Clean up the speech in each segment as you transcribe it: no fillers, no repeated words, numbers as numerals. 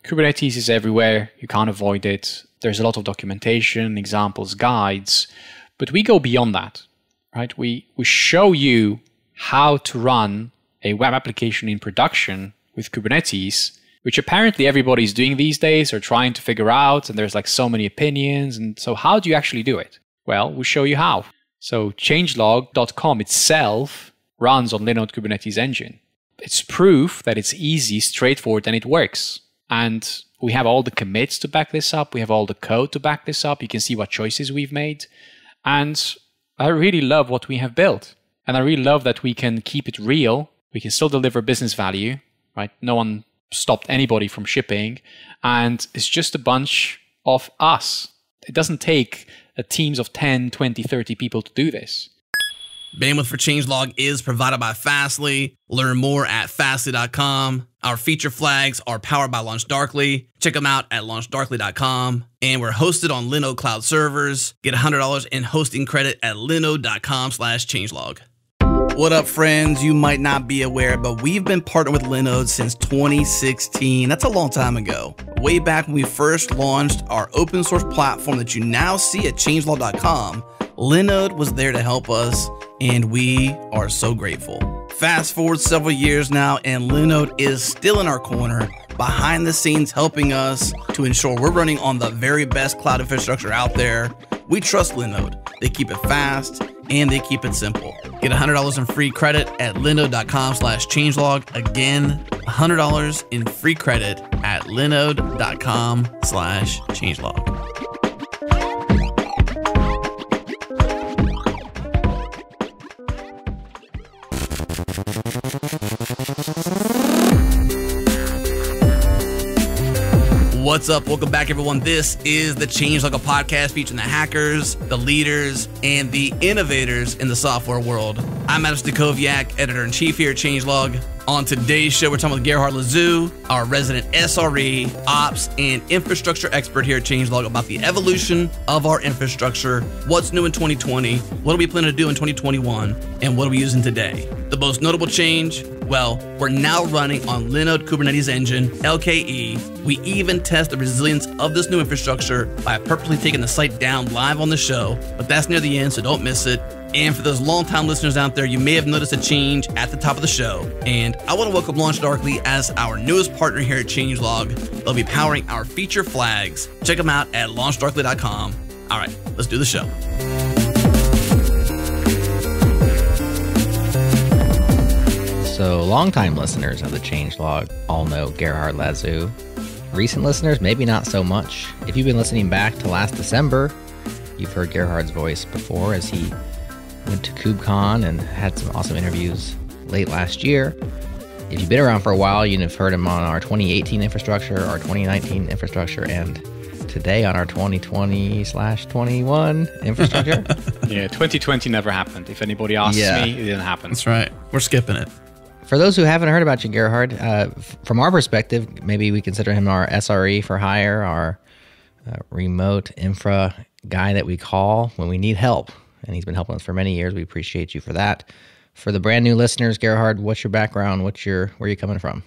Kubernetes is everywhere. You can't avoid it. There's a lot of documentation, examples, guides, but we go beyond that, right? We show you how to run a web application in production with Kubernetes, which apparently everybody's doing these days or trying to figure out, and there's like so many opinions. And so how do you actually do it? Well, we'll show you how. So changelog.com itself runs on Linode Kubernetes Engine. It's proof that it's easy, straightforward, and it works. And we have all the commits to back this up. We have all the code to back this up. You can see what choices we've made. And I really love what we have built. And I really love that we can keep it real. We can still deliver business value, right? No one stopped anybody from shipping. And it's just a bunch of us. It doesn't take teams of 10, 20, 30 people to do this. Bandwidth for Changelog is provided by Fastly. Learn more at fastly.com. Our feature flags are powered by LaunchDarkly. Check them out at launchdarkly.com. And we're hosted on Linode Cloud servers. Get $100 in hosting credit at linode.com/changelog. What up, friends? You might not be aware, but we've been partnered with Linode since 2016. That's a long time ago. Way back when we first launched our open source platform that you now see at changelog.com, Linode was there to help us, and we are so grateful. Fast forward several years now, and Linode is still in our corner, behind the scenes helping us to ensure we're running on the very best cloud infrastructure out there. We trust Linode. They keep it fast, and they keep it simple. Get $100 in free credit at linode.com/changelog. Again, $100 in free credit at linode.com/changelog. What's up? Welcome back, everyone. This is the Changelog, a podcast featuring the hackers, the leaders, and the innovators in the software world. I'm Adam Stacoviak, editor-in-chief here at Changelog. On today's show, we're talking with Gerhard Lazu, our resident SRE, ops, and infrastructure expert here at Changelog, about the evolution of our infrastructure, what's new in 2020, what do we plan to do in 2021, and what are we using today. The most notable change, well, we're now running on Linode Kubernetes Engine, LKE. We even test the resilience of this new infrastructure by purposely taking the site down live on the show, but that's near the end, so don't miss it. And for those longtime listeners out there, you may have noticed a change at the top of the show. And I want to welcome LaunchDarkly as our newest partner here at Changelog. They'll be powering our feature flags. Check them out at launchdarkly.com. All right, let's do the show. So longtime listeners of the Changelog all know Gerhard Lazu. Recent listeners, maybe not so much. If you've been listening back to last December, you've heard Gerhard's voice before as he went to KubeCon and had some awesome interviews late last year. If you've been around for a while, you'd have heard him on our 2018 infrastructure, our 2019 infrastructure, and today on our 2020/21 infrastructure. Yeah, 2020 never happened. If anybody asks me, it didn't happen. That's right. We're skipping it. For those who haven't heard about you, Gerhard, from our perspective, maybe we consider him our SRE for hire, our remote infra guy that we call when we need help. And he's been helping us for many years. We appreciate you for that. For the brand new listeners, Gerhard, what's your background? Where are you coming from?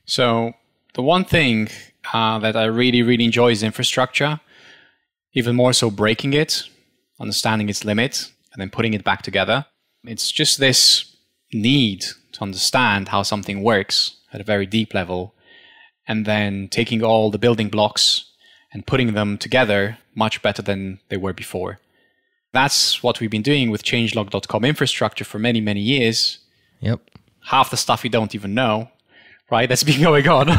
So the one thing that I really, really enjoy is infrastructure. Even more so breaking it, understanding its limit, and then putting it back together. It's just this need to understand how something works at a very deep level, and then taking all the building blocks and putting them together much better than they were before. That's what we've been doing with changelog.com infrastructure for many, many years. Yep. Half the stuff you don't even know, right? That's been going on.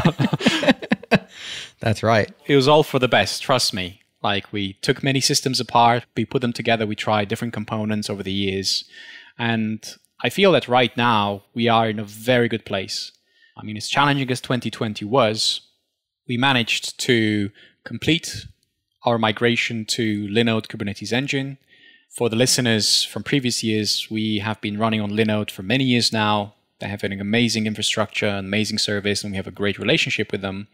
That's right. It was all for the best, trust me. Like, we took many systems apart, we put them together, we tried different components over the years. And I feel that right now we are in a very good place. I mean, as challenging as 2020 was, we managed to complete our migration to Linode Kubernetes Engine. For the listeners from previous years, we have been running on Linode for many years now. They have an amazing infrastructure, an amazing service, and we have a great relationship with them.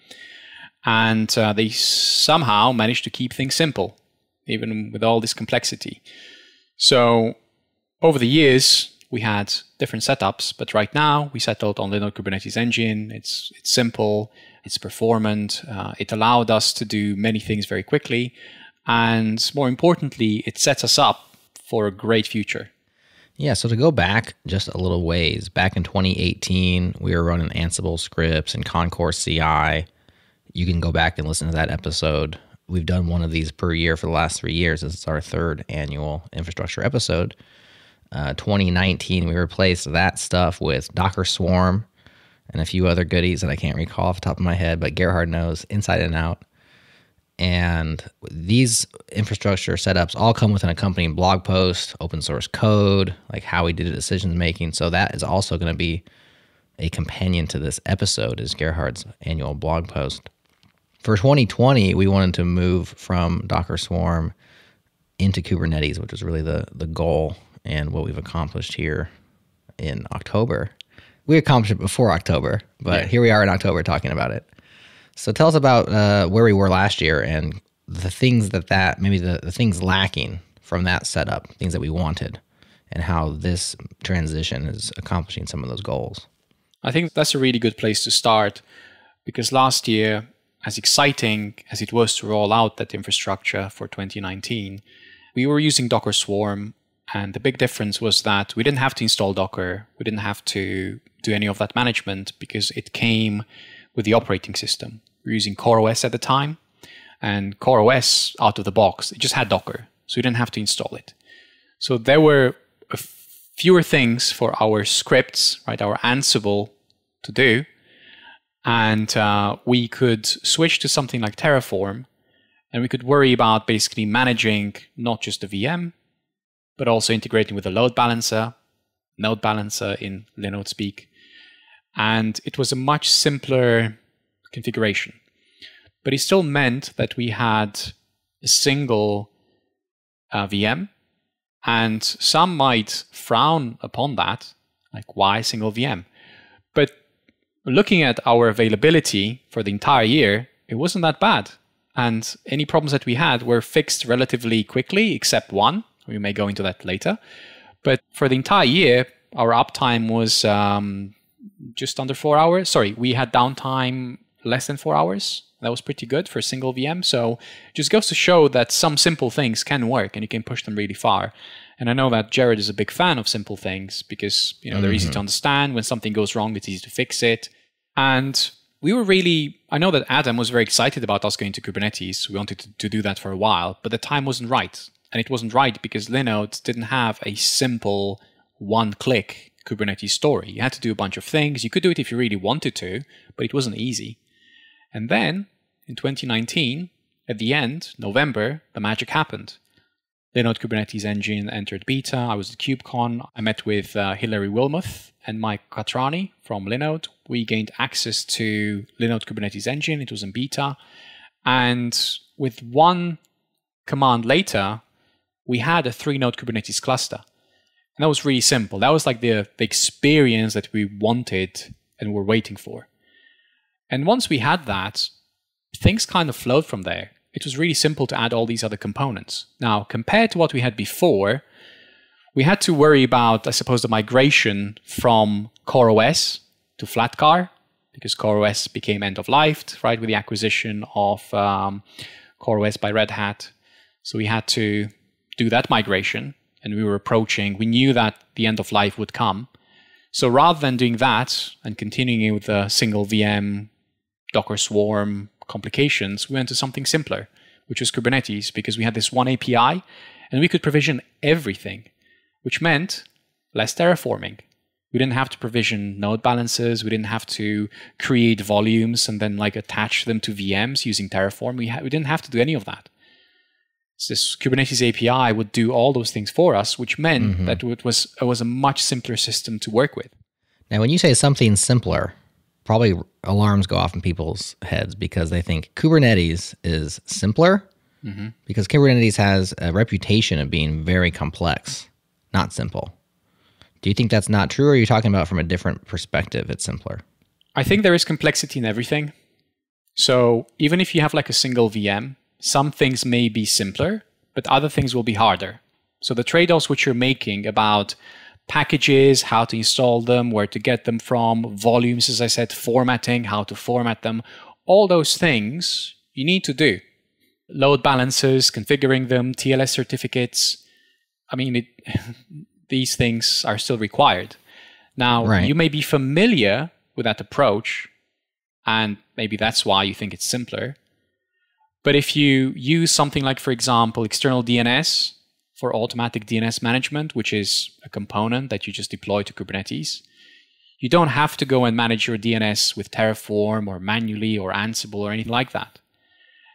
And they somehow managed to keep things simple, even with all this complexity. So over the years, we had different setups, but right now we settled on Linode Kubernetes Engine. It's simple. it's performant, it allowed us to do many things very quickly, and more importantly, it sets us up for a great future. Yeah, so to go back just a little ways, back in 2018, we were running Ansible scripts and Concourse CI. You can go back and listen to that episode. We've done one of these per year for the last 3 years. This is our third annual infrastructure episode. 2019, we replaced that stuff with Docker Swarm and a few other goodies that I can't recall off the top of my head, but Gerhard knows inside and out. And these infrastructure setups all come with an accompanying blog post, open source code, like how we did the decision making. So that is also going to be a companion to this episode, is Gerhard's annual blog post. For 2020, we wanted to move from Docker Swarm into Kubernetes, which is really the goal and what we've accomplished here in October. We accomplished it before October, but here we are in October talking about it. So tell us about where we were last year and the things maybe the things lacking from that setup, things that we wanted, and how this transition is accomplishing some of those goals. I think that's a really good place to start, because last year, as exciting as it was to roll out that infrastructure for 2019, we were using Docker Swarm, and the big difference was that we didn't have to install Docker, we didn't have to do any of that management, because it came with the operating system. We were using CoreOS at the time, and CoreOS out of the box, it just had Docker, so we didn't have to install it. So there were fewer things for our scripts, right, our Ansible to do, and we could switch to something like Terraform, and we could worry about basically managing not just the VM, but also integrating with the load balancer in Linode speak. And it was a much simpler configuration. But it still meant that we had a single VM, and some might frown upon that, like why single VM? But looking at our availability for the entire year, it wasn't that bad. And any problems that we had were fixed relatively quickly, except one. We may go into that later. But for the entire year, our uptime was just under 4 hours. Sorry, we had downtime less than 4 hours. That was pretty good for a single VM. So it just goes to show that some simple things can work and you can push them really far. And I know that Jared is a big fan of simple things because they're easy to understand. When something goes wrong, it's easy to fix it. And we were I know that Adam was very excited about us going to Kubernetes. We wanted to do that for a while, but the time wasn't right. And it wasn't right because Linode didn't have a simple one-click Kubernetes story. You had to do a bunch of things. You could do it if you really wanted to, but it wasn't easy. And then in 2019, at the end, November, the magic happened. Linode Kubernetes Engine entered beta. I was at KubeCon. I met with Hilary Wilmoth and Mike Katrani from Linode. We gained access to Linode Kubernetes Engine. It was in beta. And with one command later, we had a 3-node Kubernetes cluster. And that was really simple. That was like the experience that we wanted and were waiting for. And once we had that, things kind of flowed from there. It was really simple to add all these other components. Now, compared to what we had before, we had to worry about, I suppose, the migration from CoreOS to Flatcar, because CoreOS became end-of-life, right, with the acquisition of CoreOS by Red Hat. So we had to do that migration, and we knew that the end of life would come. So rather than doing that and continuing with a single VM, Docker Swarm complications, we went to something simpler, which was Kubernetes, because we had this one API and we could provision everything, which meant less terraforming. We didn't have to provision node balancers. We didn't have to create volumes and then attach them to VMs using Terraform. We didn't have to do any of that. So this Kubernetes API would do all those things for us, which meant that it was a much simpler system to work with. Now, when you say something simpler, probably alarms go off in people's heads because they think Kubernetes is simpler because Kubernetes has a reputation of being very complex, not simple. Do you think that's not true, or are you talking about from a different perspective it's simpler? I think there is complexity in everything. So even if you have a single VM, some things may be simpler, but other things will be harder. So the trade-offs which you're making about packages, how to install them, where to get them from, volumes, as I said, formatting, how to format them, all those things you need to do. Load balancers, configuring them, TLS certificates. I mean, these things are still required. Now, you may be familiar with that approach, and maybe that's why you think it's simpler. But if you use something like, for example, external DNS for automatic DNS management, which is a component that you just deploy to Kubernetes, you don't have to go and manage your DNS with Terraform or manually or Ansible or anything like that.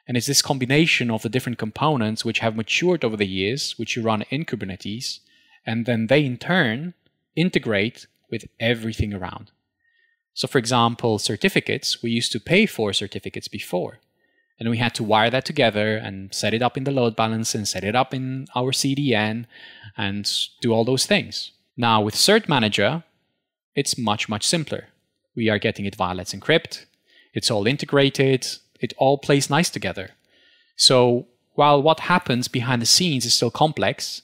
And it's this combination of the different components which have matured over the years, which you run in Kubernetes, and then they in turn integrate with everything around. So for example, certificates, we used to pay for certificates before. And we had to wire that together and set it up in the load balancer and set it up in our CDN and do all those things. Now with Cert Manager, it's much, much simpler. We are getting it via Let's Encrypt. It's all integrated. It all plays nice together. So while what happens behind the scenes is still complex,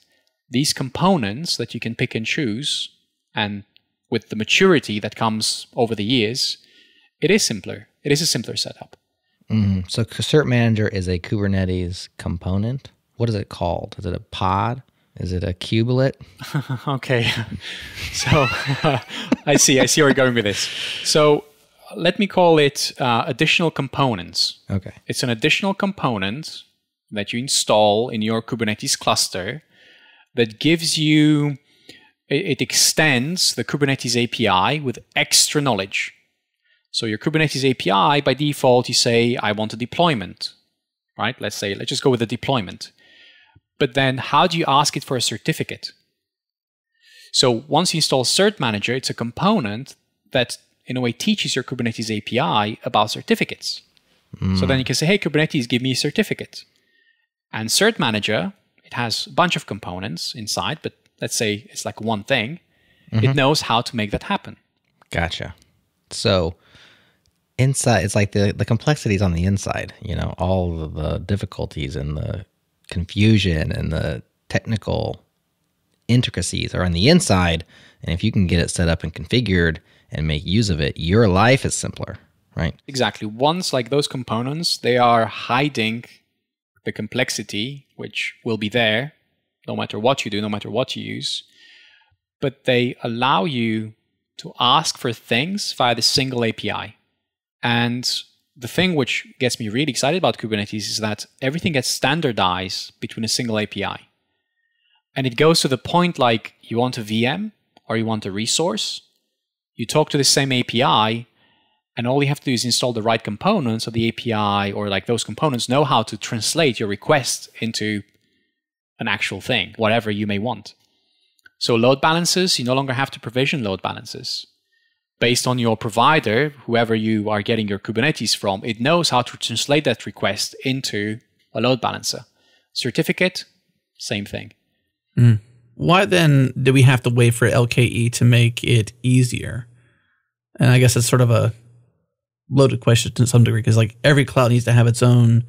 these components that you can pick and choose, and with the maturity that comes over the years, it is simpler. It is a simpler setup. So Cert Manager is a Kubernetes component. What is it called? Is it a pod? Is it a kubelet? Okay. So I see where you're going with this. So let me call it additional components. Okay. It's an additional component that you install in your Kubernetes cluster that gives you, it extends the Kubernetes API with extra knowledge. So your Kubernetes API, by default, you say, I want a deployment, right? Let's just go with a deployment. But then how do you ask it for a certificate? So once you install Cert Manager, it's a component that in a way teaches your Kubernetes API about certificates. So then you can say, hey, Kubernetes, give me a certificate. And Cert Manager, it has a bunch of components inside, but let's say it's like one thing. It knows how to make that happen. Gotcha. So inside, it's like the complexities on the inside, you know, all of the difficulties and the confusion and the technical intricacies are on the inside. And if you can get it set up and configured and make use of it, your life is simpler, right? Exactly. Once like those components, they are hiding the complexity, which will be there no matter what you do, no matter what you use. But they allow you to ask for things via the single API. And the thing which gets me really excited about Kubernetes is that everything gets standardized between a single API. And it goes to the point like you want a VM or you want a resource, you talk to the same API, and all you have to do is install the right components of the API, or like those components know how to translate your request into an actual thing, whatever you may want. So load balancers, you no longer have to provision load balancers. Based on your provider, whoever you are getting your Kubernetes from, it knows how to translate that request into a load balancer. Certificate, same thing. Why then do we have to wait for LKE to make it easier? And I guess it's sort of a loaded question to some degree, because like every cloud needs to have its own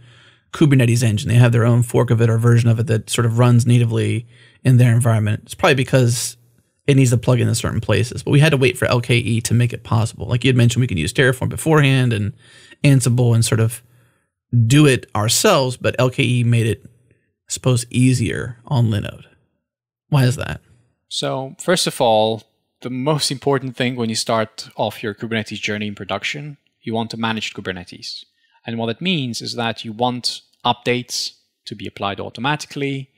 Kubernetes engine. They have their own fork of it or version of it that sort of runs natively in their environment. It's probably because it needs to plug in certain places. But we had to wait for LKE to make it possible. Like you had mentioned, we can use Terraform beforehand and Ansible and sort of do it ourselves, but LKE made it, I suppose, easier on Linode. Why is that? So first of all, the most important thing when you start off your Kubernetes journey in production, you want to manage Kubernetes. And what it means is that you want updates to be applied automatically.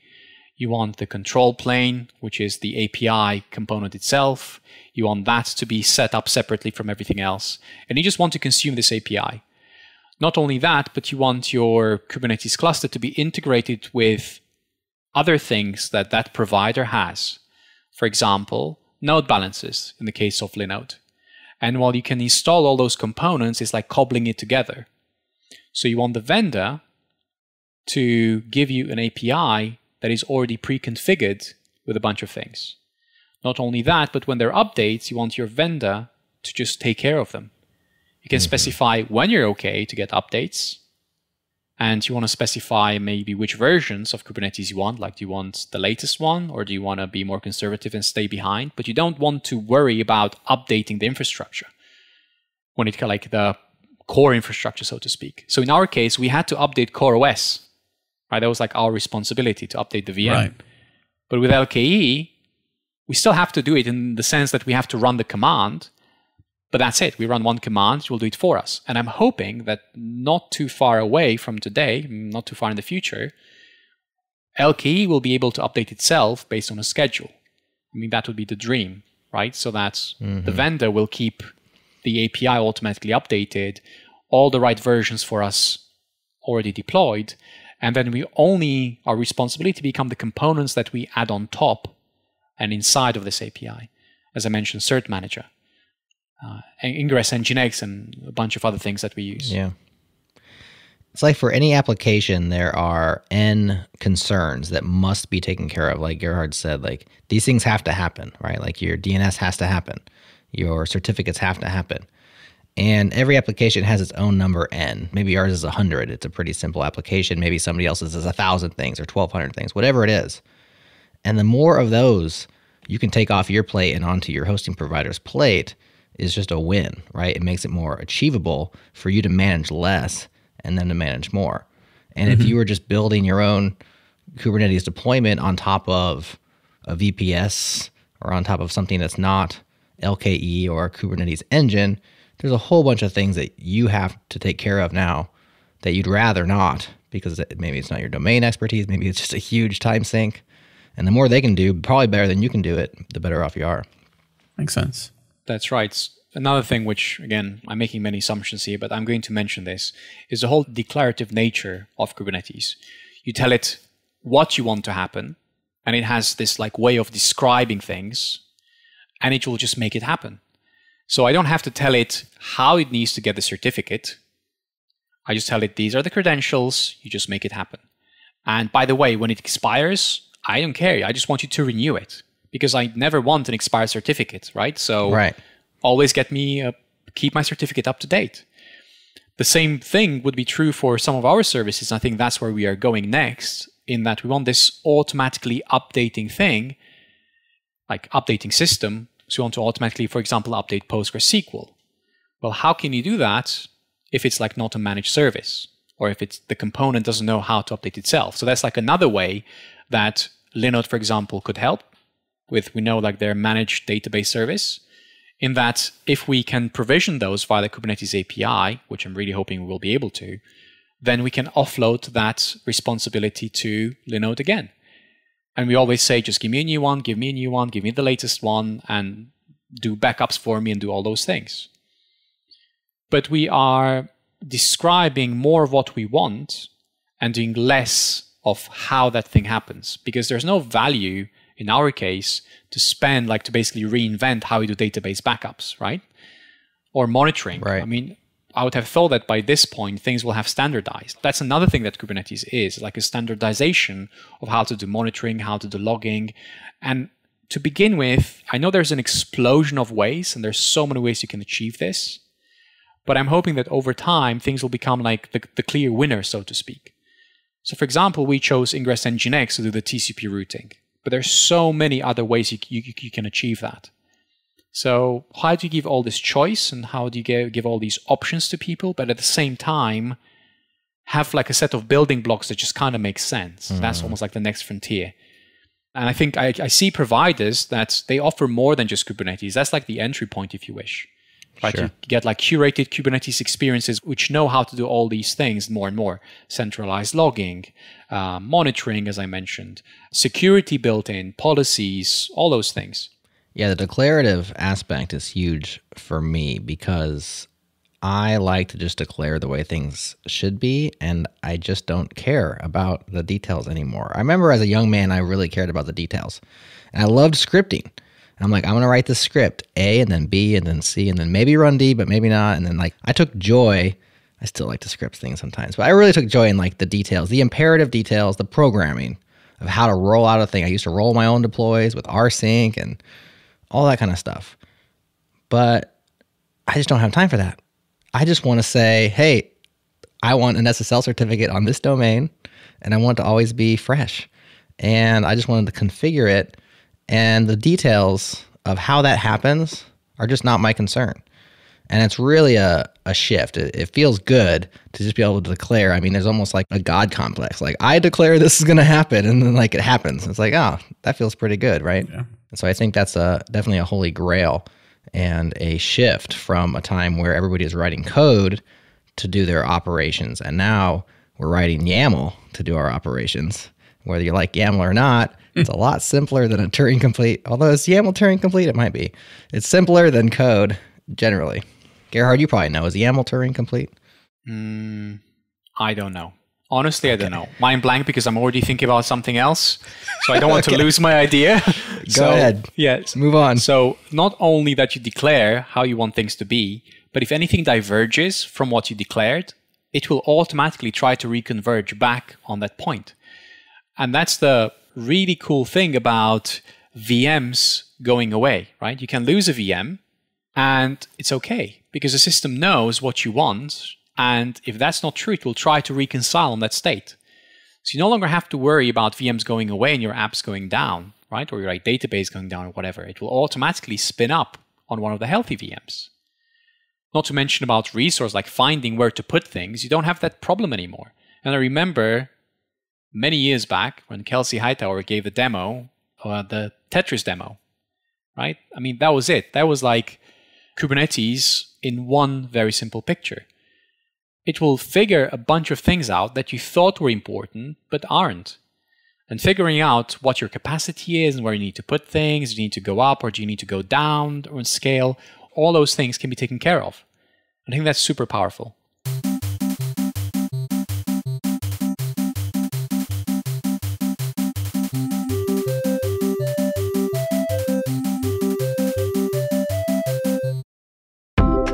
You want the control plane, which is the API component itself. You want that to be set up separately from everything else. And you just want to consume this API. Not only that, but you want your Kubernetes cluster to be integrated with other things that that provider has. For example, node balancers in the case of Linode. And while you can install all those components, it's like cobbling it together. So you want the vendor to give you an API that is already pre-configured with a bunch of things. Not only that, but when there are updates, you want your vendor to just take care of them. You can specify when you're okay to get updates, and you want to specify maybe which versions of Kubernetes you want, like do you want the latest one, or do you want to be more conservative and stay behind? But you don't want to worry about updating the infrastructure. When it like the core infrastructure, so to speak. So in our case, we had to update CoreOS, right? That was like our responsibility to update the VM. Right. But with LKE, we still have to do it in the sense that we have to run the command, but that's it. We run one command, it will do it for us. And I'm hoping that not too far away from today, not too far in the future, LKE will be able to update itself based on a schedule. I mean, that would be the dream, right? So that the vendor will keep the API automatically updated, all the right versions for us already deployed, and then our responsibility become the components that we add on top and inside of this API. As I mentioned, Cert Manager, Ingress Nginx, and a bunch of other things that we use. Yeah. It's like for any application, there are N concerns that must be taken care of. Like Gerhard said, like these things have to happen, right? Like your DNS has to happen. Your certificates have to happen. And every application has its own number N. Maybe ours is 100. It's a pretty simple application. Maybe somebody else's is 1,000 things or 1,200 things, whatever it is. And the more of those you can take off your plate and onto your hosting provider's plate is just a win, right? It makes it more achievable for you to manage less and then to manage more. And if you were just building your own Kubernetes deployment on top of a VPS or on top of something that's not LKE or a Kubernetes engine, there's a whole bunch of things that you have to take care of now that you'd rather not, because maybe it's not your domain expertise, maybe it's just a huge time sink. And the more they can do, probably better than you can do it, the better off you are. Makes sense. That's right. Another thing which, again, I'm making many assumptions here, but I'm going to mention this, is the whole declarative nature of Kubernetes. You tell it what you want to happen, and it has this like way of describing things, and it will just make it happen. So I don't have to tell it how it needs to get the certificate. I just tell it, these are the credentials, you just make it happen. And by the way, when it expires, I don't care. I just want you to renew it, because I never want an expired certificate, right? So always keep my certificate up to date. The same thing would be true for some of our services. I think that's where we are going next, in that we want this automatically updating thing, like updating system. So you want to automatically, for example, update PostgreSQL. Well, how can you do that if it's like not a managed service, or if the component doesn't know how to update itself? So that's like another way that Linode, for example, could help with, we know like their managed database service, in that if we can provision those via the Kubernetes API, which I'm really hoping we will be able to, then we can offload that responsibility to Linode again. And we always say, just give me a new one, give me a new one, give me the latest one, and do backups for me and do all those things. But we are describing more of what we want and doing less of how that thing happens, because there's no value in our case to spend, like to basically reinvent how we do database backups, right? Or monitoring. Right. I mean, I would have thought that by this point, things will have standardized. That's another thing that Kubernetes is, like a standardization of how to do monitoring, how to do logging. And to begin with, I know there's an explosion of ways, and there's so many ways you can achieve this. But I'm hoping that over time, things will become like the clear winner, so to speak. So for example, we chose Ingress Nginx to do the TCP routing. But there's so many other ways you can achieve that. So how do you give all this choice, and how do you give all these options to people, but at the same time have like a set of building blocks that just kind of make sense? That's almost like the next frontier. And I think I see providers that they offer more than just Kubernetes. That's like the entry point, if you wish. Right? Sure. You get like curated Kubernetes experiences which know how to do all these things more and more. Centralized logging, monitoring, as I mentioned, security built in, policies, all those things. Yeah, the declarative aspect is huge for me, because I like to just declare the way things should be, and I just don't care about the details anymore. I remember as a young man, I really cared about the details, and I loved scripting. I'm like, I'm going to write this script, A and then B and then C and then maybe run D, but maybe not. And then like I took joy, I still like to script things sometimes, but I really took joy in like the details, the imperative details, the programming of how to roll out a thing. I used to roll my own deploys with rsync and all that kind of stuff. But I just don't have time for that. I just want to say, hey, I want an SSL certificate on this domain, and I want it to always be fresh. And I just wanted to configure it. And the details of how that happens are just not my concern. And it's really a a shift. It feels good to just be able to declare. I mean, there's almost like a God complex. Like, I declare this is going to happen, and then like it happens. It's like, oh, that feels pretty good, right? Yeah. And so I think that's definitely a holy grail and a shift from a time where everybody is writing code to do their operations. And now we're writing YAML to do our operations. Whether you like YAML or not, it's a lot simpler than a Turing complete. Although it's YAML Turing complete, it might be. It's simpler than code generally. Gerhard, you probably know. Is YAML Turing complete? I don't know. Honestly, I don't know. Mind blank because I'm already thinking about something else. So I don't want to lose my idea. Go ahead. Yes. Move on. So not only that you declare how you want things to be, but if anything diverges from what you declared, it will automatically try to reconverge back on that point. And that's the really cool thing about VMs going away, right? You can lose a VM and it's okay because the system knows what you want. And if that's not true, it will try to reconcile on that state. So you no longer have to worry about VMs going away and your apps going down, right? Or your database going down or whatever. It will automatically spin up on one of the healthy VMs. Not to mention about resource like finding where to put things. You don't have that problem anymore. And I remember many years back when Kelsey Hightower gave the demo, the Tetris demo, right? I mean, that was it. That was like Kubernetes in one very simple picture. It will figure a bunch of things out that you thought were important, but aren't. And figuring out what your capacity is and where you need to put things, do you need to go up or do you need to go down or scale, all those things can be taken care of. I think that's super powerful.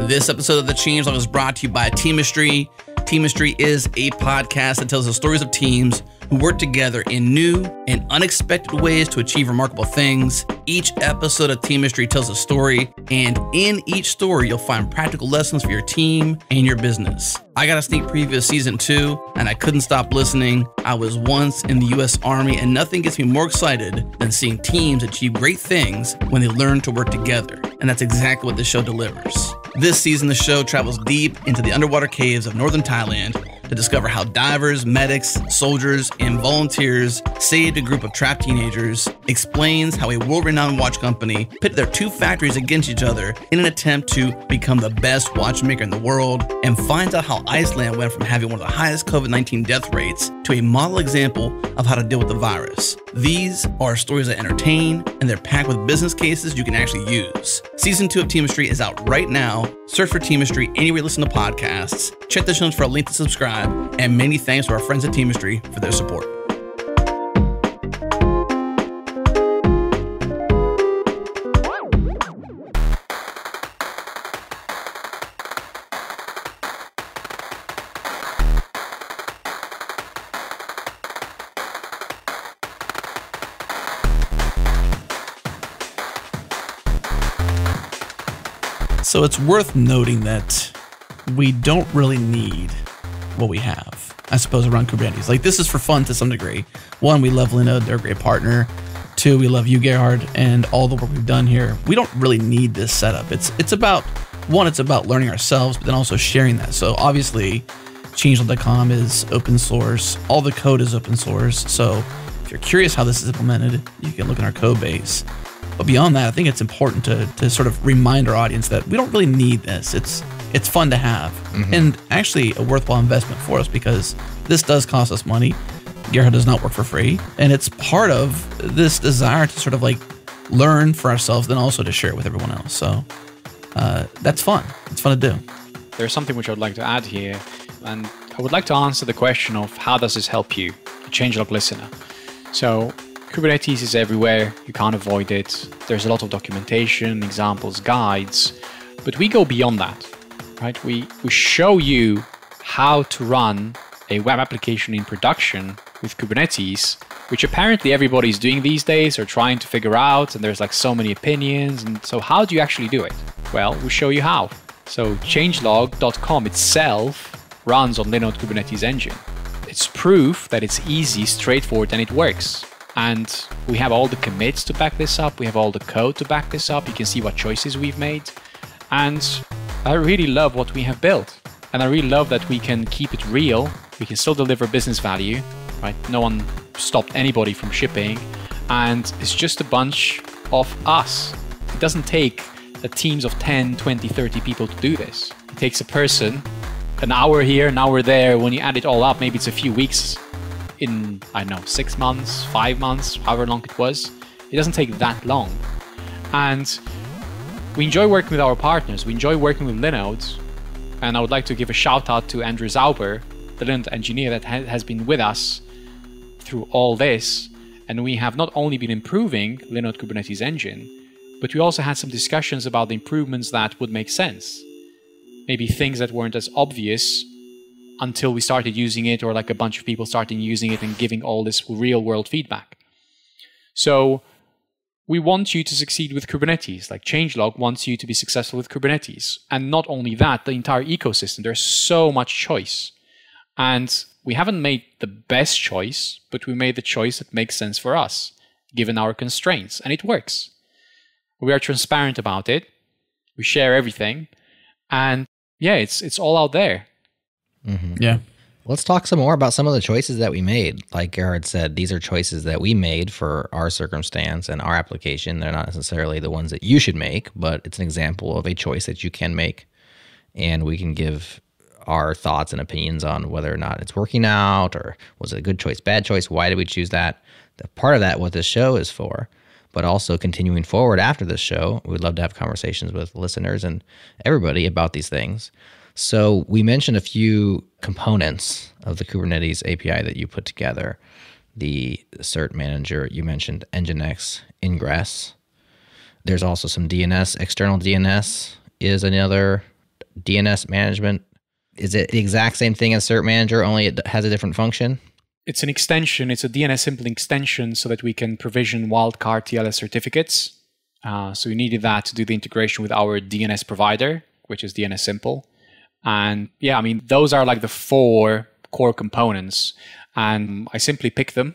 This episode of The Changelog is brought to you by Teamistry. Teamistry is a podcast that tells the stories of teams who work together in new and unexpected ways to achieve remarkable things. Each episode of Teamistry tells a story, and in each story, you'll find practical lessons for your team and your business. I got a sneak preview of season 2, and I couldn't stop listening. I was once in the U.S. Army, and nothing gets me more excited than seeing teams achieve great things when they learn to work together. And that's exactly what this show delivers. This season, the show travels deep into the underwater caves of northern Thailand to discover how divers, medics, soldiers, and volunteers saved a group of trapped teenagers, explains how a world-renowned watch company pitted their two factories against each other in an attempt to become the best watchmaker in the world, and finds out how Iceland went from having one of the highest COVID-19 death rates to a model example of how to deal with the virus. These are stories that entertain, and they're packed with business cases you can actually use. Season 2 of Teamistry is out right now. Search for Teamistry anywhere you listen to podcasts. Check the show notes for a link to subscribe, and many thanks to our friends at Teamistry for their support. So it's worth noting that we don't really need what we have, I suppose, around Kubernetes. Like, this is for fun to some degree. One, we love Linode, they're a great partner. Two, we love you, Gerhard, and all the work we've done here. We don't really need this setup. It's about, one, it's about learning ourselves, but then also sharing that. So obviously, Changelog.com is open source. All the code is open source. So if you're curious how this is implemented, you can look in our code base. But beyond that, I think it's important to sort of remind our audience that we don't really need this. It's fun to have, and actually a worthwhile investment for us because this does cost us money. Gerhard does not work for free, and it's part of this desire to sort of like learn for ourselves, then also to share it with everyone else. So that's fun. It's fun to do. There's something which I would like to add here, and I would like to answer the question of how does this help you, a changelog listener. So Kubernetes is everywhere. You can't avoid it. There's a lot of documentation, examples, guides, but we go beyond that. Right? We show you how to run a web application in production with Kubernetes, which apparently everybody's doing these days or trying to figure out, and there's like so many opinions. And so how do you actually do it? Well, we show you how. So changelog.com itself runs on Linode Kubernetes Engine. It's proof that it's easy, straightforward, and it works. And we have all the commits to back this up. We have all the code to back this up. You can see what choices we've made. And I really love what we have built. And I really love that we can keep it real. We can still deliver business value, right? No one stopped anybody from shipping. And it's just a bunch of us. It doesn't take teams of 10, 20, 30 people to do this. It takes a person, an hour here, an hour there. When you add it all up, maybe it's a few weeks in, I don't know, 6 months, 5 months, however long it was. It doesn't take that long. And we enjoy working with our partners. We enjoy working with Linode. And I would like to give a shout out to Andrew Zauber, the Linode engineer that has been with us through all this. And we have not only been improving Linode Kubernetes Engine, but we also had some discussions about the improvements that would make sense. Maybe things that weren't as obvious until we started using it, or like a bunch of people starting using it and giving all this real world feedback. So we want you to succeed with Kubernetes. Like Changelog wants you to be successful with Kubernetes. And not only that, the entire ecosystem. There's so much choice. And we haven't made the best choice, but we made the choice that makes sense for us, given our constraints. And it works. We are transparent about it. We share everything. And yeah, it's all out there. Mm-hmm. Yeah. Let's talk some more about some of the choices that we made. Like Gerhard said, these are choices that we made for our circumstance and our application. They're not necessarily the ones that you should make, but it's an example of a choice that you can make. And we can give our thoughts and opinions on whether or not it's working out, or was it a good choice, bad choice, why did we choose that? The part of that, what this show is for. But also continuing forward after this show, we'd love to have conversations with listeners and everybody about these things. So we mentioned a few components of the Kubernetes API that you put together. The cert manager, you mentioned Nginx, Ingress. There's also some DNS. External DNS is another DNS management. Is it the exact same thing as cert manager, only it has a different function? It's an extension. It's a DNS simple extension so that we can provision wildcard TLS certificates. So we needed that to do the integration with our DNS provider, which is DNS simple. And yeah, I mean, those are like the 4 core components. And I simply pick them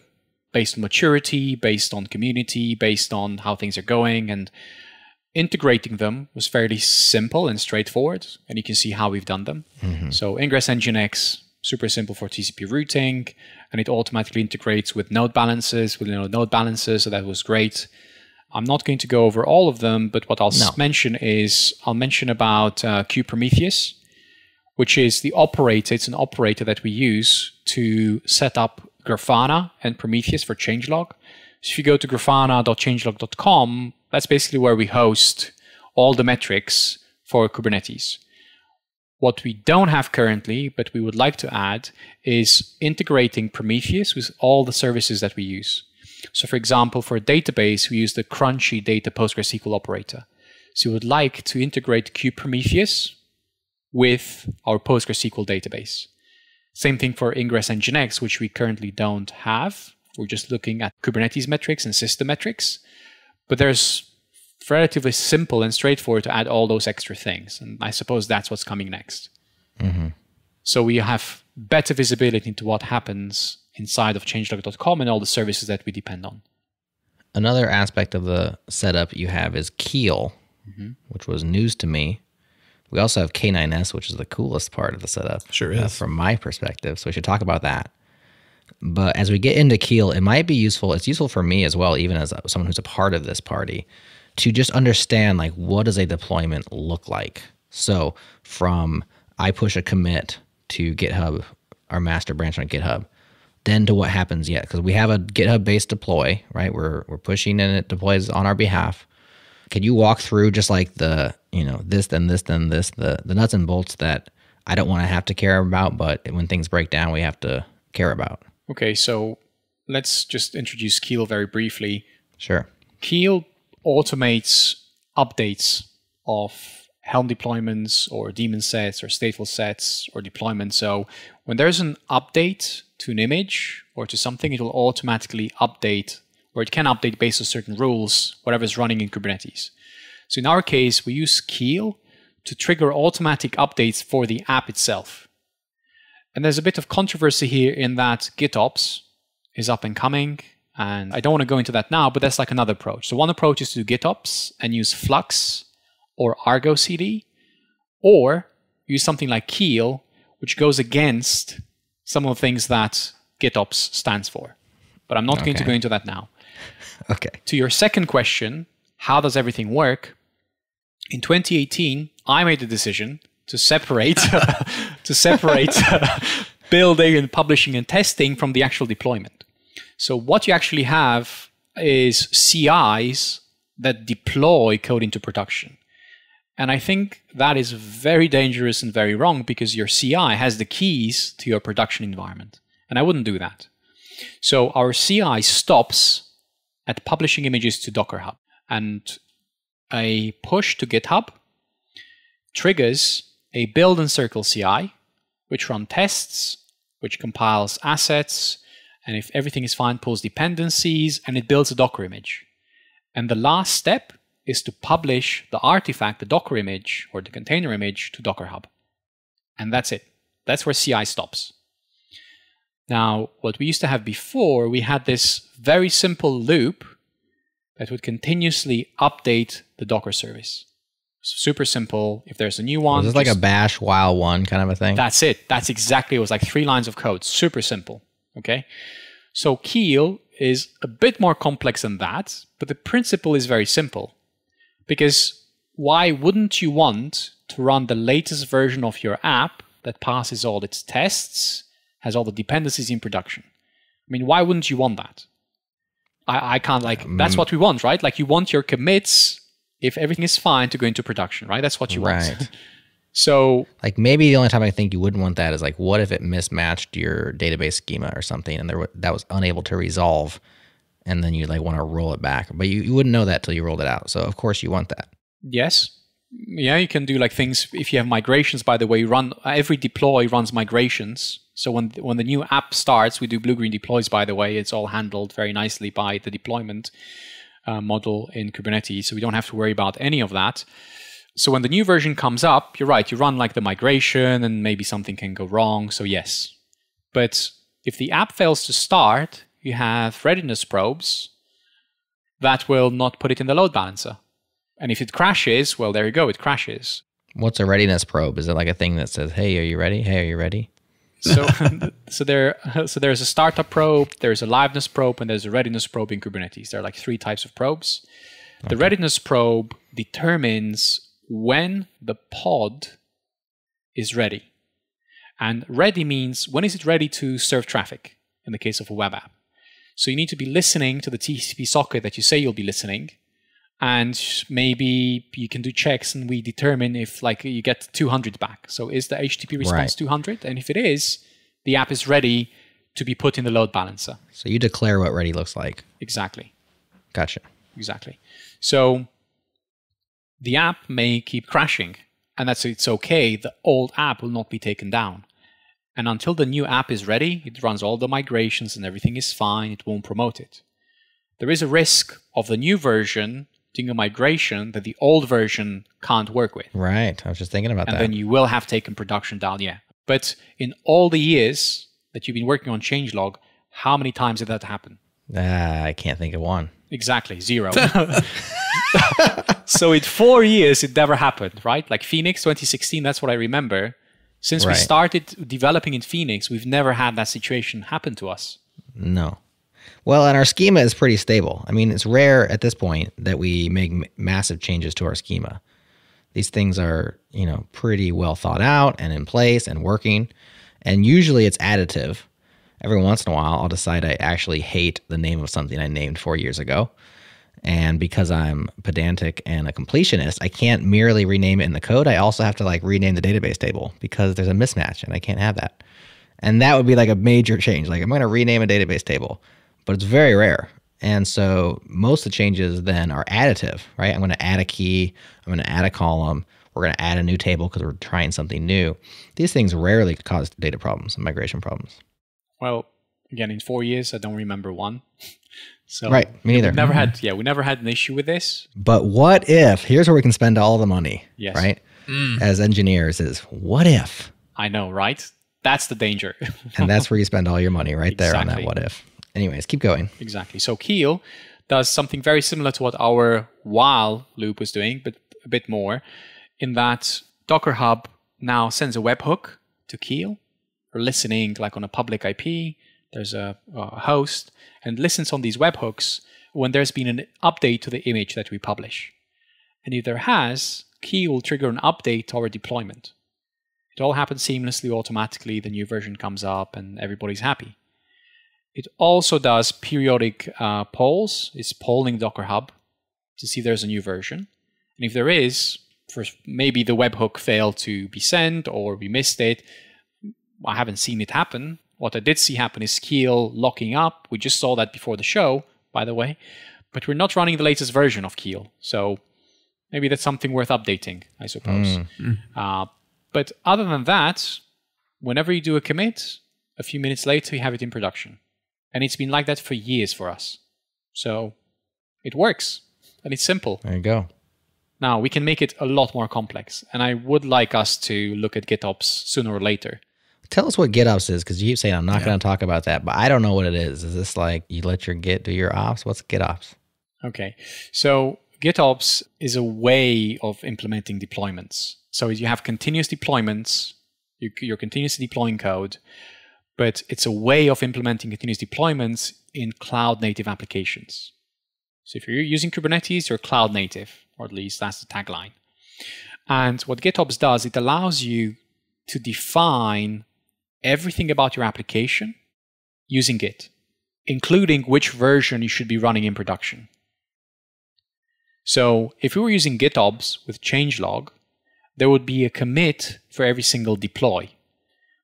based on maturity, based on community, based on how things are going. And integrating them was fairly simple and straightforward. And you can see how we've done them. Mm-hmm. So Ingress Nginx, super simple for TCP routing. And it automatically integrates with load balancers, load balancers. So that was great. I'm not going to go over all of them, but what I'll mention is I'll mention about Kubernetes, which is the operator. It's an operator that we use to set up Grafana and Prometheus for Changelog. So if you go to grafana.changelog.com, that's basically where we host all the metrics for Kubernetes. What we don't have currently, but we would like to add, is integrating Prometheus with all the services that we use. So for example, for a database, we use the Crunchy Data PostgreSQL operator. So we would like to integrate Kubernetes with our PostgreSQL database. Same thing for Ingress Nginx, which we currently don't have. We're just looking at Kubernetes metrics and system metrics. But there's relatively simple and straightforward to add all those extra things. And I suppose that's what's coming next. Mm-hmm. So we have better visibility into what happens inside of changelog.com and all the services that we depend on. Another aspect of the setup you have is Keel, which was news to me. We also have K9S, which is the coolest part of the setup. Sure is. From my perspective. So we should talk about that. But as we get into Keel, it might be useful. It's useful for me as well, even as someone who's a part of this party, to just understand, like, what does a deployment look like? So from I push a commit to GitHub, our master branch on GitHub, then to what happens yet? Because we have a GitHub-based deploy, right? We're pushing and it deploys on our behalf. Can you walk through just like the, this, then this, then this, the nuts and bolts that I don't want to have to care about, but when things break down, we have to care about? Okay, so let's just introduce Keel very briefly. Sure. Keel automates updates of Helm deployments or daemon sets or stateful sets or deployments. So when there's an update to an image or to something, it will automatically update, or it can update based on certain rules, whatever's running in Kubernetes. So in our case, we use Keel to trigger automatic updates for the app itself. And there's a bit of controversy here in that GitOps is up and coming. And I don't want to go into that now, but that's like another approach. So one approach is to do GitOps and use Flux or Argo CD, or use something like Keel, which goes against some of the things that GitOps stands for. But I'm not going to go into that now. Okay. To your second question, how does everything work? In 2018, I made the decision to separate building and publishing and testing from the actual deployment. So what you actually have is CIs that deploy code into production. And I think that is very dangerous and very wrong, because your CI has the keys to your production environment. And I wouldn't do that. So our CI stops at publishing images to Docker Hub. And a push to GitHub triggers a build and circle CI, which run tests, which compiles assets, and if everything is fine, pulls dependencies, and it builds a Docker image. And the last step is to publish the artifact, the Docker image or the container image, to Docker Hub. And that's it. That's where CI stops. Now, what we used to have before, we had this very simple loop that would continuously update the Docker service. Super simple. If there's a new one... Was this like a bash while one kind of a thing? That's it. That's exactly, it was like 3 lines of code. Super simple. Okay? So Keel is a bit more complex than that, but the principle is very simple. Because why wouldn't you want to run the latest version of your app that passes all its tests, has all the dependencies in production? I mean, why wouldn't you want that? I can't, like, that's what we want, right? Like, you want your commits, if everything is fine, to go into production, right? That's what you want. So, like, maybe the only time I think you wouldn't want that is, like, what if it mismatched your database schema or something, and that was unable to resolve, and then you like want to roll it back, but you wouldn't know that till you rolled it out. So of course you want that. Yes. Yeah, you can do like things if you have migrations. By the way, every deploy runs migrations. So when the new app starts, we do blue-green deploys. By the way, it's all handled very nicely by the deployment model in Kubernetes, so we don't have to worry about any of that. So when the new version comes up, you're right, you run like the migration, and maybe something can go wrong. So yes, but if the app fails to start, you have readiness probes that will not put it in the load balancer. And if it crashes, well, there you go, it crashes. What's a readiness probe? Is it like a thing that says, hey, are you ready? Hey, are you ready? So there's a startup probe, there's a liveness probe, and there's a readiness probe in Kubernetes. There are like 3 types of probes. Okay. The readiness probe determines when the pod is ready. And ready means, when is it ready to serve traffic in the case of a web app? So you need to be listening to the TCP socket that you say you'll be listening. And maybe you can do checks, and we determine if like you get 200 back. So is the HTTP response 200? And if it is, the app is ready to be put in the load balancer. So you declare what ready looks like. Exactly. Gotcha. Exactly. So the app may keep crashing, and it's okay. The old app will not be taken down. And until the new app is ready, it runs all the migrations and everything is fine. It won't promote it. There is a risk of the new version doing a migration that the old version can't work with. Right. I was just thinking about that. And then you will have taken production down, yeah. But in all the years that you've been working on changelog, how many times did that happen? I can't think of one. Exactly, 0. So in 4 years, it never happened, right? Like Phoenix 2016, that's what I remember. Since we started developing in Phoenix, we've never had that situation happen to us. No. Well, and our schema is pretty stable. I mean, it's rare at this point that we make massive changes to our schema. These things are, pretty well thought out and in place and working. And usually it's additive. Every once in a while, I'll decide I actually hate the name of something I named 4 years ago. And because I'm pedantic and a completionist, I can't merely rename it in the code. I also have to rename the database table because there's a mismatch and I can't have that. And that would be like a major change. Like I'm going to rename a database table, but it's very rare. And so most of the changes then are additive, right? I'm going to add a key. I'm going to add a column. We're going to add a new table because we're trying something new. These things rarely cause data problems and migration problems. Well, again, in 4 years, I don't remember one. So right, me neither. We never had an issue with this. But what if, here's where we can spend all the money, yes. Right? As engineers is, what if? I know, right? That's the danger. And that's where you spend all your money, right there on that what if. Anyways, keep going. Exactly. So Keel does something very similar to what our while loop was doing, but a bit more, in that Docker Hub now sends a webhook to Keel. We're listening like on a public IP. There's a host and listens on these webhooks when there's been an update to the image that we publish. And if there has, Keel will trigger an update to our deployment. It all happens seamlessly, automatically. The new version comes up and everybody's happy. It also does periodic polls. It's polling Docker Hub to see if there's a new version. And if there is, maybe the webhook failed to be sent or we missed it. I haven't seen it happen. What I did see happen is Keel locking up. We just saw that before the show, by the way. But we're not running the latest version of Keel. So maybe that's something worth updating, I suppose. But other than that, whenever you do a commit, a few minutes later, you have it in production. And it's been like that for years for us. So it works. And it's simple. There you go. Now, we can make it a lot more complex. And I would like us to look at GitOps sooner or later. Tell us what GitOps is, because you keep saying I'm not going to talk about that, but I don't know what it is. Is this like you let your Git do your ops? What's GitOps? Okay. So GitOps is a way of implementing deployments. So you have continuous deployments. You're continuously deploying code, but it's a way of implementing continuous deployments in cloud-native applications. So if you're using Kubernetes, you're cloud native, or at least that's the tagline. And what GitOps does, it allows you to define everything about your application using Git, including which version you should be running in production. So if we were using GitOps with changelog, there would be a commit for every single deploy,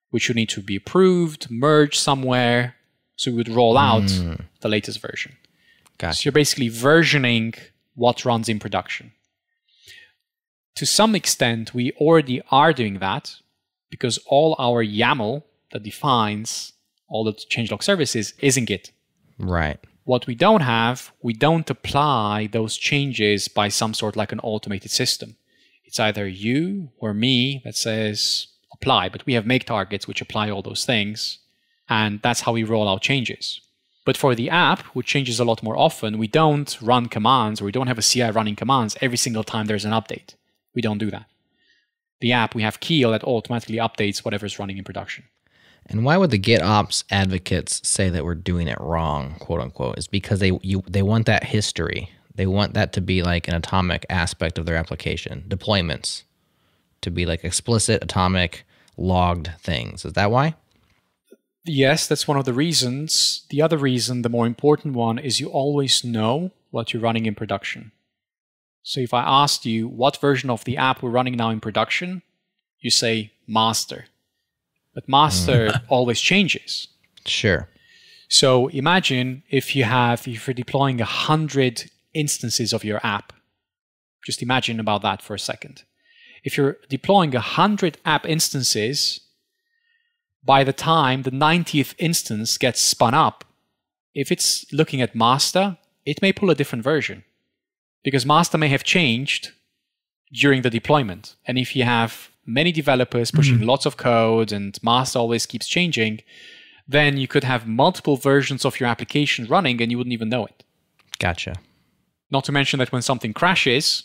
which would need to be approved, merged somewhere, so we would roll out the latest version. Gotcha. So you're basically versioning what runs in production. To some extent, we already are doing that because all our YAML that defines all the changelog services is in Git. Right. What we don't have, we don't apply those changes by some sort like an automated system. It's either you or me that says apply, but we have make targets which apply all those things, and that's how we roll out changes. But for the app, which changes a lot more often, we don't run commands, or we don't have a CI running commands every single time there's an update. We don't do that. The app, we have Keel that automatically updates whatever's running in production. And why would the GitOps advocates say that we're doing it wrong, quote unquote? Is because they want that history. They want that to be like an atomic aspect of their application, deployments, to be like explicit, atomic, logged things. Is that why? Yes, that's one of the reasons. The other reason, the more important one, is you always know what you're running in production. So if I asked you what version of the app we're running now in production, you say master. But master always changes. Sure. So imagine if you're deploying 100 instances of your app. Just imagine about that for a second. If you're deploying 100 app instances, by the time the 90th instance gets spun up, if it's looking at master, it may pull a different version because master may have changed during the deployment. And if you have many developers pushing lots of code and master always keeps changing, then you could have multiple versions of your application running and you wouldn't even know it. Gotcha. Not to mention that when something crashes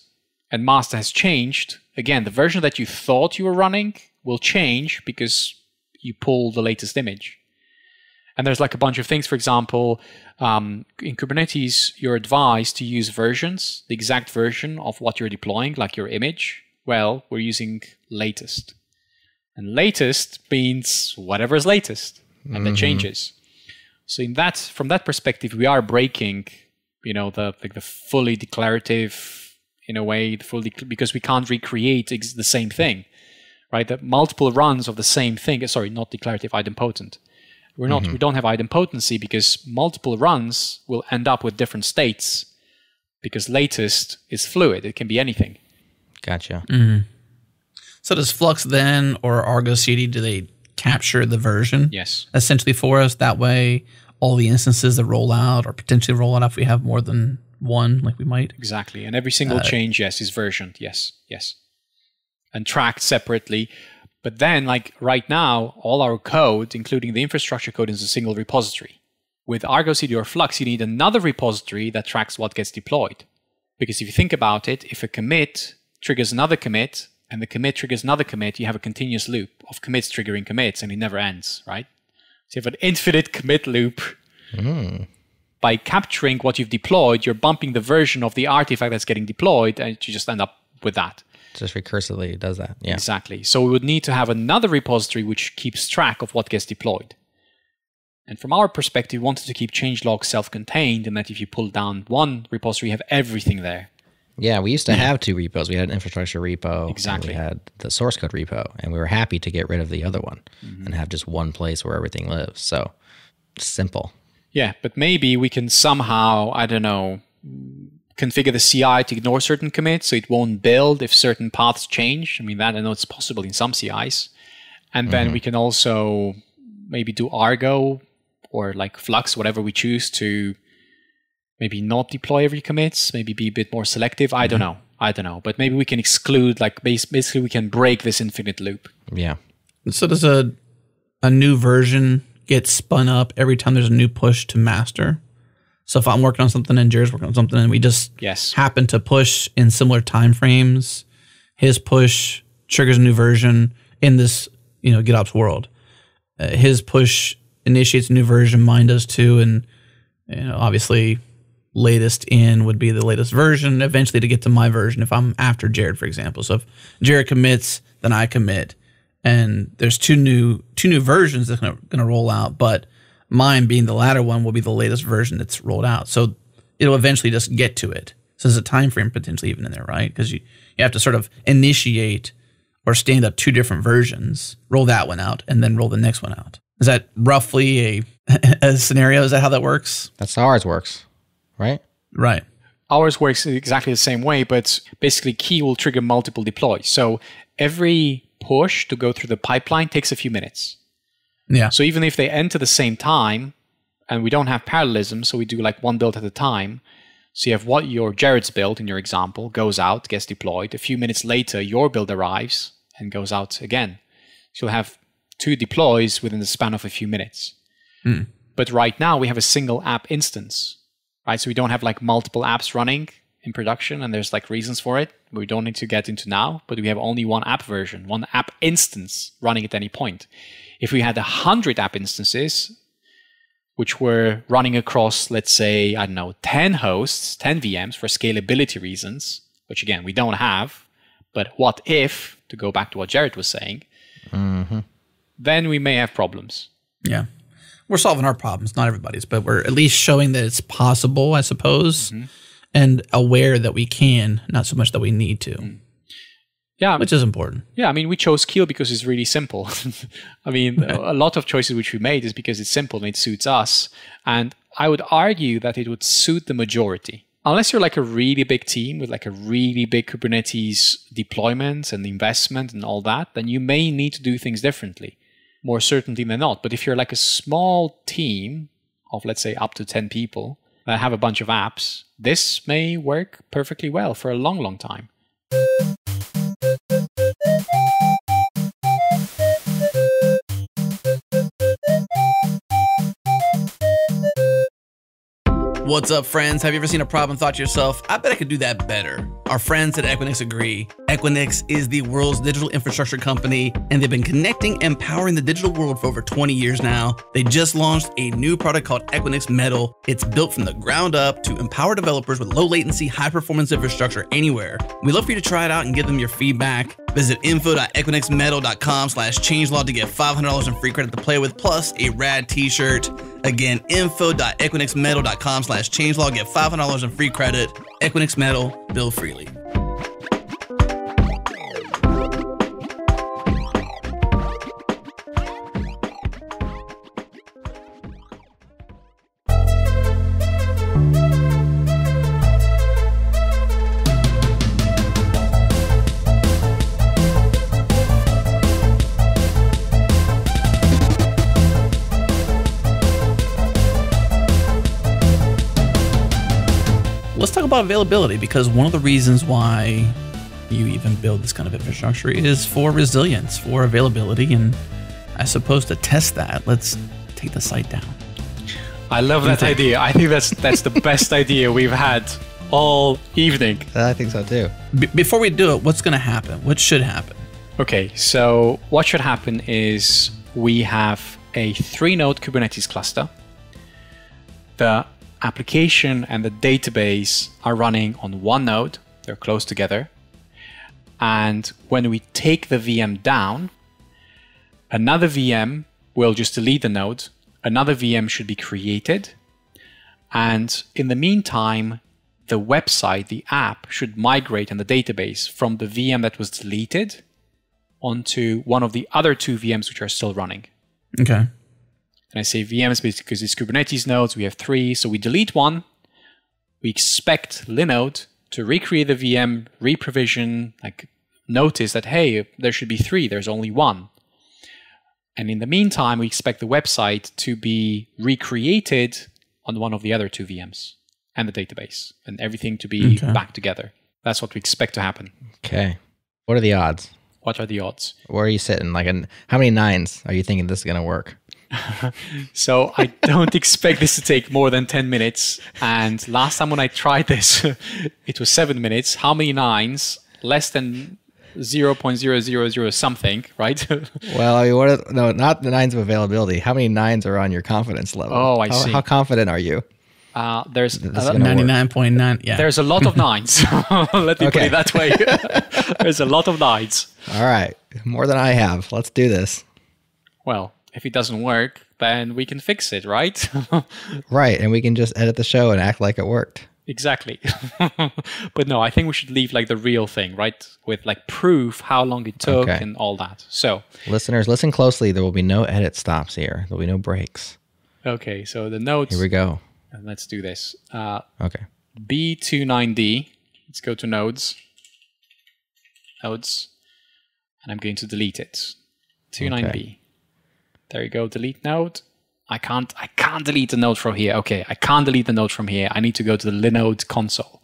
and master has changed, again, the version that you thought you were running will change because you pull the latest image. And there's like a bunch of things. For example, in Kubernetes, you're advised to use versions, the exact version of what you're deploying, like your image. Well, we're using latest. And latest means whatever is latest, and that changes. So from that perspective, we are breaking, the fully declarative, in a way, because we can't recreate the same thing. Right, the multiple runs of the same thing. Sorry, not declarative, idempotent. We don't have idempotency because multiple runs will end up with different states because latest is fluid. It can be anything. Gotcha. So does Flux then or Argo CD, do they capture the version? Yes. Essentially for us. That way, all the instances that roll out or potentially roll out if we have more than one, like we might. Exactly. And every single change, is versioned. Yes. And tracked separately. But then, like right now, all our code, including the infrastructure code, is a single repository. With Argo CD or Flux, you need another repository that tracks what gets deployed. Because if you think about it, if a commit triggers another commit, and the commit triggers another commit, you have a continuous loop of commits triggering commits, and it never ends, right? So you have an infinite commit loop. By capturing what you've deployed, you're bumping the version of the artifact that's getting deployed, and you just end up with that. Just recursively does that. Yeah. Exactly. So we would need to have another repository which keeps track of what gets deployed. And from our perspective, we wanted to keep changelog self-contained, and that if you pull down one repository, you have everything there. Yeah, we used to have 2 repos. We had an infrastructure repo. Exactly. And we had the source code repo, and we were happy to get rid of the other one and have just one place where everything lives. So simple. Yeah, but maybe we can somehow, I don't know, configure the CI to ignore certain commits so it won't build if certain paths change. I mean, that I know it's possible in some CIs. And then we can also maybe do Argo or like Flux, whatever we choose, to maybe not deploy every commits, maybe be a bit more selective. I don't know. But maybe we can exclude, like basically we can break this infinite loop. Yeah. So does a new version get spun up every time there's a new push to master? So if I'm working on something and Jared's working on something and we just happen to push in similar time frames, his push triggers a new version in this, GitOps world. His push initiates a new version, mine does too, and obviously latest in would be the latest version eventually to get to my version if I'm after Jared, for example. So if Jared commits, then I commit, and there's two new versions that's going to roll out, but mine being the latter one will be the latest version that's rolled out. So it'll eventually just get to it. So there's a time frame potentially even in there, right? Because you have to sort of initiate or stand up 2 different versions, roll that one out, and then roll the next one out. Is that roughly a scenario? Is that how that works? That's how ours works, right? Right. Ours works exactly the same way, but basically key will trigger multiple deploys. So every push to go through the pipeline takes a few minutes. Yeah. So even if they enter the same time, and we don't have parallelism, so we do like one build at a time. So you have what your Jared's build in your example goes out, gets deployed. A few minutes later, your build arrives and goes out again. So you'll have 2 deploys within the span of a few minutes. But right now we have a single app instance, right? So we don't have like multiple apps running in production, and there's like reasons for it we don't need to get into now, but we have only one app version, one app instance running at any point. If we had 100 app instances, which were running across, let's say, 10 hosts, 10 VMs for scalability reasons, which again, we don't have, but what if, to go back to what Jared was saying, then we may have problems. Yeah. We're solving our problems, not everybody's, but we're at least showing that it's possible, I suppose, and aware that we can, not so much that we need to. Yeah. Which is important. Yeah, I mean, we chose Keel because it's really simple. I mean, a lot of choices which we made is because it's simple and it suits us. And I would argue that it would suit the majority. Unless you're like a really big team with like a really big Kubernetes deployment and investment and all that, then you may need to do things differently. More certainly than not. But if you're like a small team of, let's say, up to 10 people that have a bunch of apps, this may work perfectly well for a long, long time. What's up, friends? Have you ever seen a problem and thought to yourself, I bet I could do that better? Our friends at Equinix agree. Equinix is the world's digital infrastructure company, and they've been connecting and powering the digital world for over 20 years now. They just launched a new product called Equinix Metal. It's built from the ground up to empower developers with low latency, high performance infrastructure anywhere. We'd love for you to try it out and give them your feedback. Visit info.equinixmetal.com/changelog to get $500 in free credit to play with, plus a rad t-shirt. Again, info.equinixmetal.com/changelog, get $500 in free credit. Equinix Metal, build freely. Let's talk about availability, because one of the reasons why you even build this kind of infrastructure is for resilience, for availability, and I suppose to test that, let's take the site down. I love that idea. I think that's the best idea we've had all evening. I think so too. Before we do it, what's going to happen? What should happen? Okay, so what should happen is we have a 3-node Kubernetes cluster. The application and the database are running on one node. They're close together. And when we take the VM down, another VM will just delete the node. Another VM should be created. And in the meantime, the website, the app, should migrate in the database from the VM that was deleted onto one of the other 2 VMs which are still running. Okay. And I say VMs because it's Kubernetes nodes. We have 3. So we delete one. We expect Linode to recreate the VM, reprovision, like notice that, hey, there should be 3. There's only 1. And in the meantime, we expect the website to be recreated on one of the other 2 VMs and the database, and everything to be back together. That's what we expect to happen. Okay. What are the odds? What are the odds? Where are you sitting? How many 9s are you thinking this is going to work? So I don't expect this to take more than 10 minutes. And last time when I tried this, it was 7 minutes. How many 9s? Less than 0.000 something, right? Well, I mean, no, not the 9s of availability. How many 9s are on your confidence level? Oh, I see. How confident are you? There's 99.9. Yeah. There's a lot of 9s. Let me put it that way. There's a lot of 9s. All right. More than I have. Let's do this. Well, if it doesn't work, then we can fix it, right? Right. And we can just edit the show and act like it worked. Exactly. But no, I think we should leave like the real thing, right? With like proof how long it took and all that. So listeners, listen closely. There will be no edit stops here. There'll be no breaks. Okay. So the nodes. Here we go. And let's do this. Okay. B29D. Let's go to nodes. Nodes. And I'm going to delete it. 29B. Okay. There you go. Delete node. I can't delete the node from here. Okay. I can't delete the node from here. I need to go to the Linode console.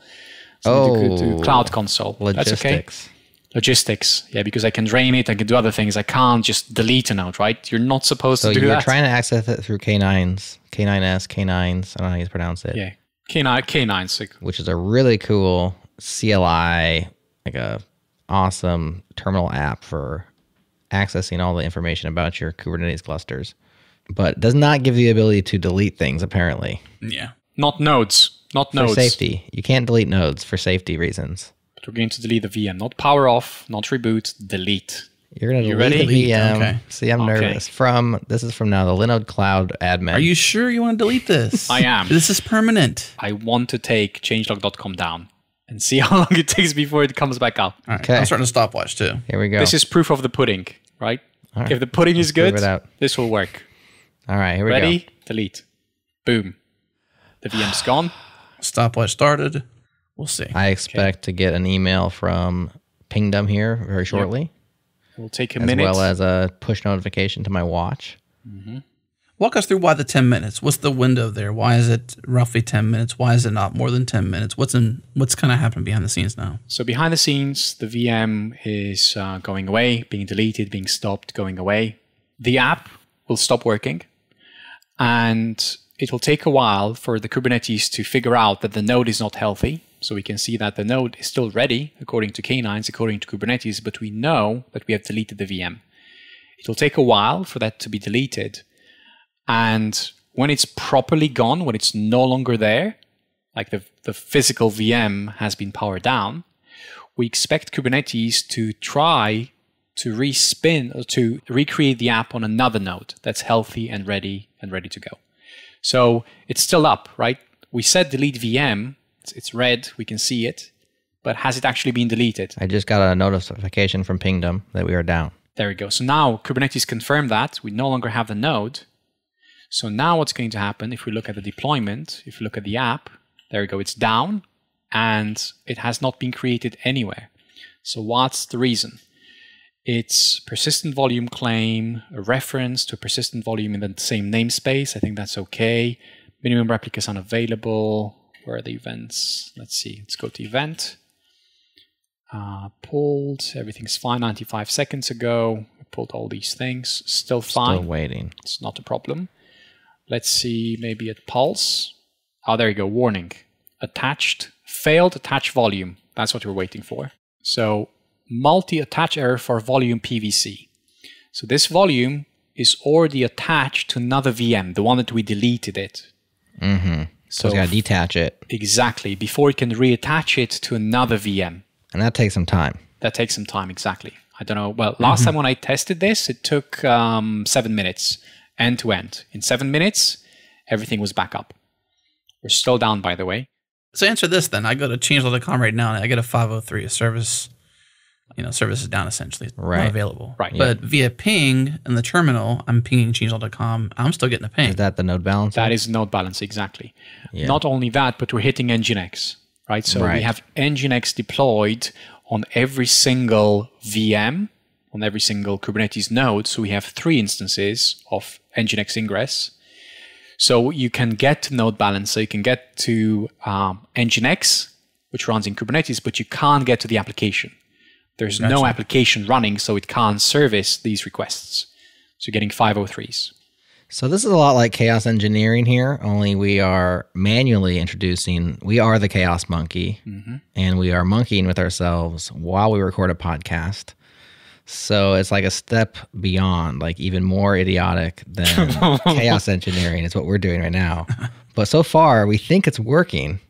So I need to go to Cloud Console. Logistics. That's okay. Logistics. Yeah, because I can drain it. I can do other things. I can't just delete a node, right? You're not supposed to do that. So you're trying to access it through K9s, K9S, K9s. I don't know how you pronounce it. Yeah, K9s. Which is a really cool CLI, like a awesome terminal app for accessing all the information about your Kubernetes clusters. But does not give you the ability to delete things, apparently. Yeah. Not nodes. Not nodes. For safety. You can't delete nodes for safety reasons. We're going to delete the VM, not power off, not reboot, delete. You're going to delete the VM. Okay. See, I'm nervous. This is from now the Linode Cloud admin. Are you sure you want to delete this? I am. This is permanent. I want to take changelog.com down and see how long it takes before it comes back up. All right. Okay. I'm starting a stopwatch too. Here we go. This is proof of the pudding, right? All right. If the pudding is good, this will work. All right, here we go. Ready? Delete. Boom. The VM's gone. Stopwatch started. We'll see. I expect to get an email from Pingdom here very shortly. Yep. It will take a minute. As well as a push notification to my watch. Mm-hmm. Walk us through why the 10 minutes. What's the window there? Why is it roughly 10 minutes? Why is it not more than 10 minutes? What's kind of happening behind the scenes now? So behind the scenes, the VM is going away, being deleted, being stopped, going away. The app will stop working. And it will take a while for the Kubernetes to figure out that the node is not healthy. So we can see that the node is still ready, according to K9s, according to Kubernetes, but we know that we have deleted the VM. It will take a while for that to be deleted. And when it's properly gone, when it's no longer there, like the physical VM has been powered down, we expect Kubernetes to try to respin or to recreate the app on another node that's healthy and ready to go. So it's still up, right? We said delete VM. It's red. We can see it. But has it actually been deleted? I just got a notification from Pingdom that we are down. There we go. So now Kubernetes confirmed that. We no longer have the node. So now what's going to happen if we look at the deployment, if we look at the app, there we go. It's down and it has not been created anywhere. So what's the reason? It's persistent volume claim, a reference to a persistent volume in the same namespace. I think that's okay. Minimum replicas unavailable. Where are the events? Let's see. Let's go to event. Pulled. Everything's fine. 95 seconds ago. I pulled all these things. Still fine. Still waiting. It's not a problem. Let's see. Maybe at pulse. Oh, there you go. Warning. Attached failed attach volume. That's what we're waiting for. So multi-attach error for volume PVC. So this volume is already attached to another VM, the one that we deleted it. So it's got to detach it. Exactly, before it can reattach it to another VM. And that takes some time. That takes some time, exactly. I don't know. Well, last time when I tested this, it took 7 minutes end to end. In 7 minutes, everything was back up. We're still down, by the way. So answer this then. I go to changelog.com right now and I get a 503, a service, service is down essentially. It's not available. Right. But via ping in the terminal, I'm pinging changelog.com. I'm still getting a ping. Is that the node balancer? That is node balancer, exactly. Yeah. Not only that, but we're hitting Nginx, right? So we have Nginx deployed on every single VM, on every single Kubernetes node. So we have 3 instances of Nginx ingress. So you can get to node balancer, you can get to Nginx, which runs in Kubernetes, but you can't get to the application. There's no application running, so it can't service these requests. So you're getting 503s. So this is a lot like chaos engineering here, only we are manually introducing, we are the chaos monkey, and we are monkeying with ourselves while we record a podcast. So it's like a step beyond, like even more idiotic than chaos engineering is what we're doing right now. But so far, we think it's working.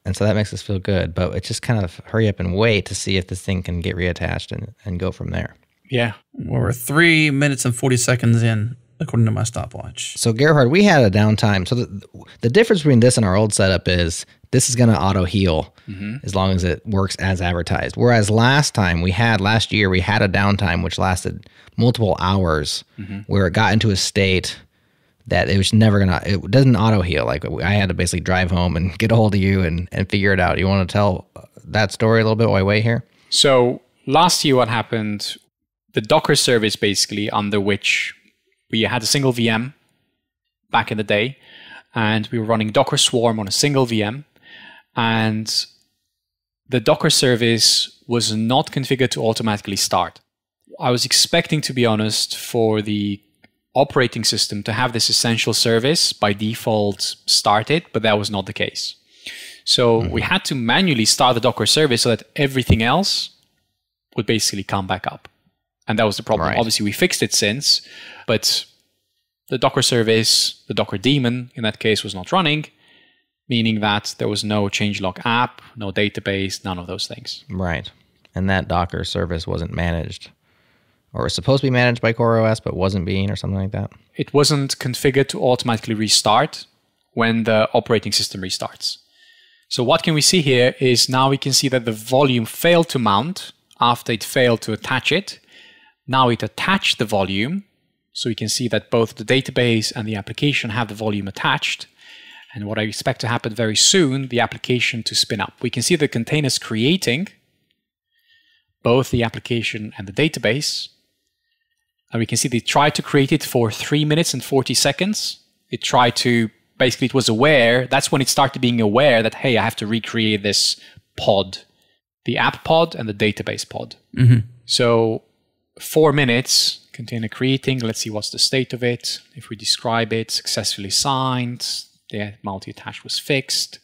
And so that makes us feel good. But it's just kind of hurry up and wait to see if this thing can get reattached and go from there. Yeah. We're 3 minutes and 40 seconds in, according to my stopwatch. So Gerhard, we had a downtime. So the difference between this and our old setup is this is going to auto heal as long as it works as advertised. Whereas last year, we had a downtime which lasted multiple hours where it got into a state that it was never going to, it doesn't auto heal. Like I had to basically drive home and get a hold of you and figure it out. You want to tell that story a little bit while I wait here? So last year, what happened, the Docker service basically under which we had a single VM back in the day, and we were running Docker Swarm on a single VM, and the Docker service was not configured to automatically start. I was expecting, to be honest, for the operating system to have this essential service by default started, but that was not the case. So we had to manually start the Docker service so that everything else would basically come back up. And that was the problem. Right. Obviously, we fixed it since, but the Docker service, the Docker daemon in that case, was not running, meaning that there was no changelog app, no database, none of those things. Right. And that Docker service wasn't managed, or was supposed to be managed by CoreOS, but wasn't being, or something like that? It wasn't configured to automatically restart when the operating system restarts. So what can we see here is now we can see that the volume failed to mount after it failed to attach it. Now it attached the volume, so we can see that both the database and the application have the volume attached. And what I expect to happen very soon, the application to spin up. We can see the containers creating, both the application and the database. And we can see they tried to create it for 3 minutes and 40 seconds. It tried to, basically it was aware, that's when it started being aware that, hey, I have to recreate this pod, the app pod and the database pod. So 4 minutes, container creating, let's see what's the state of it. If we describe it, successfully signed, the multi-attach was fixed.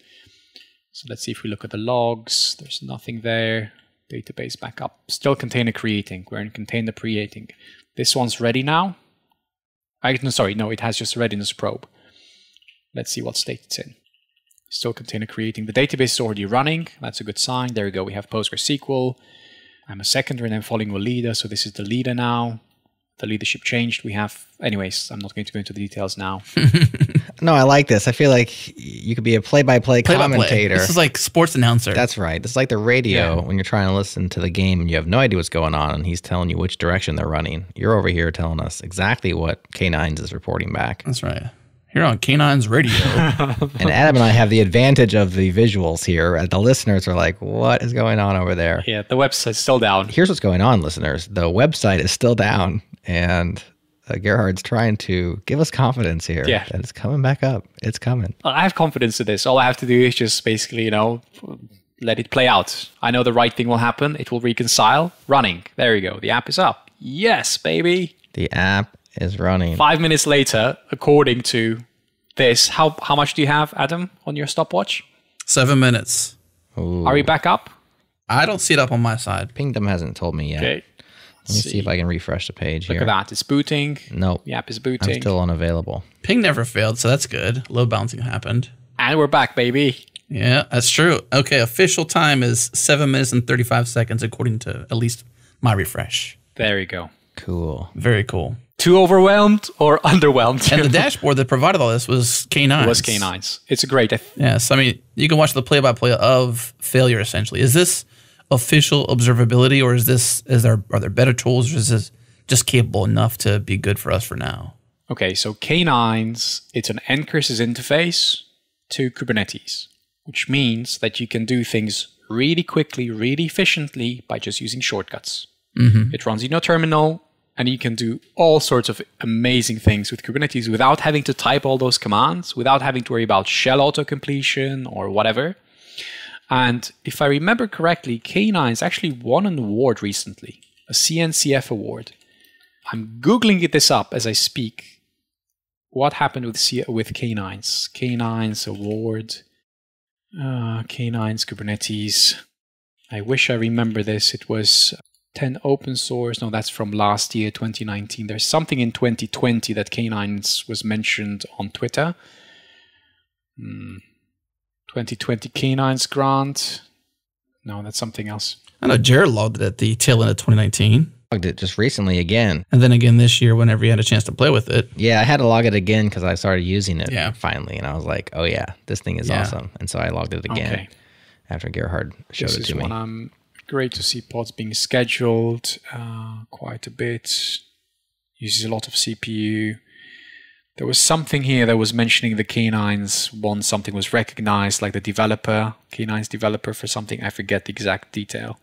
So let's see if we look at the logs, there's nothing there. Database backup, still container creating, we're in container creating. This one's ready now. It has just a readiness probe. Let's see what state it's in. Still container creating. The database is already running. That's a good sign. There we go. We have PostgreSQL. I'm a secondary and I'm following a leader. So this is the leader now. The leadership changed. We have, anyways, I'm not going to go into the details now. No, I like this. I feel like you could be a play-by-play commentator. This is like sports announcer. That's right. This is like the radio when you're trying to listen to the game and you have no idea what's going on and he's telling you which direction they're running. You're over here telling us exactly what K9s is reporting back. That's right. Here on K9's radio. And Adam and I have the advantage of the visuals here. And the listeners are like, what is going on over there? Yeah, the website's still down. Here's what's going on, listeners. The website is still down. And Gerhard's trying to give us confidence here. Yeah. That it's coming back up. It's coming. I have confidence in this. All I have to do is just basically, let it play out. I know the right thing will happen. It will reconcile. Running. There you go. The app is up. Yes, baby. The app is running. 5 minutes later, according to this, how much do you have, Adam, on your stopwatch? 7 minutes. Ooh. Are we back up? I don't see it up on my side. Pingdom hasn't told me yet. Okay. Let me see if I can refresh the page here. Look at that. It's booting. Nope. The app is booting. I'm still unavailable. Ping never failed, so that's good. Load balancing happened. And we're back, baby. Yeah, that's true. Okay, official time is 7 minutes and 35 seconds, according to at least my refresh. There you go. Cool. Very cool. Too overwhelmed or underwhelmed? And the dashboard that provided all this was K9. It was K9's. It's a great. Yes, I mean, you can watch the play-by-play of failure, essentially. Is this official observability, or are there better tools, or is this just capable enough to be good for us for now? Okay, so K9's, it's an Ncurses interface to Kubernetes, which means that you can do things really quickly, really efficiently by just using shortcuts. Mm-hmm. It runs in your terminal, and you can do all sorts of amazing things with Kubernetes without having to type all those commands, without having to worry about shell auto-completion or whatever. And if I remember correctly, K9's actually won an award recently, a CNCF award. I'm Googling this up as I speak. What happened with K9's? K9's award. K9's Kubernetes. I wish I remember this. It was 10 open source. No, that's from last year, 2019. There's something in 2020 that K9's was mentioned on Twitter. 2020 K9's grant. No, that's something else. I know Jared logged it at the tail end of 2019. Logged it just recently again. And then again this year whenever you had a chance to play with it. Yeah, I had to log it again because I started using it finally. And I was like, oh yeah, this thing is awesome. And so I logged it again after Gerhard showed it to me. Great to see pods being scheduled quite a bit. Uses a lot of CPU. There was something here that was mentioning the K9's once something was recognized, like the developer, K9's developer for something. I forget the exact detail.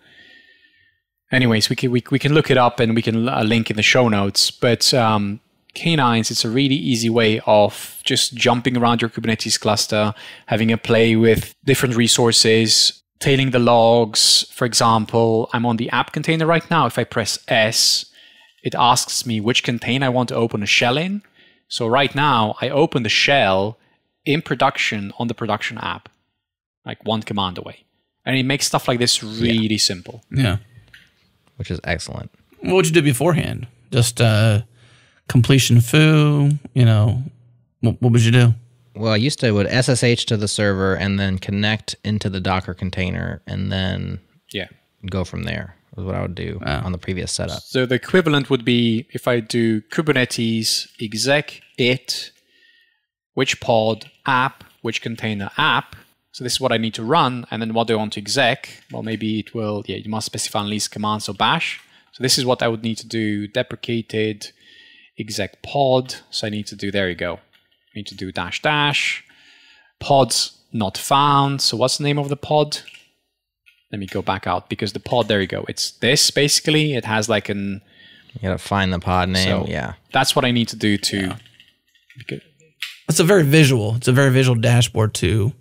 Anyways, we can look it up and we can link in the show notes. But K9's, it's a really easy way of just jumping around your Kubernetes cluster, having a play with different resources, tailing the logs. For example, I'm on the app container right now. If I press S, it asks me which container I want to open a shell in. So right now, I open the shell in production on the production app, like one command away. And it makes stuff like this really simple. Yeah. Which is excellent. What would you do beforehand? Just completion foo, what would you do? Well, I used to would SSH to the server and then connect into the Docker container and then go from there. Was what I would do on the previous setup. So the equivalent would be if I do Kubernetes exec it, which pod app, which container app. So this is what I need to run. And then what do I want to exec? Well, maybe it will, you must specify unleash command, so bash. So this is what I would need to do. Deprecated exec pod. So I need to do, there you go. I need to do -- pods not found. So what's the name of the pod? Let me go back out because the pod, there you go. It's this basically. It has like an... You gotta find the pod name, That's what I need to do to... It's a very visual dashboard to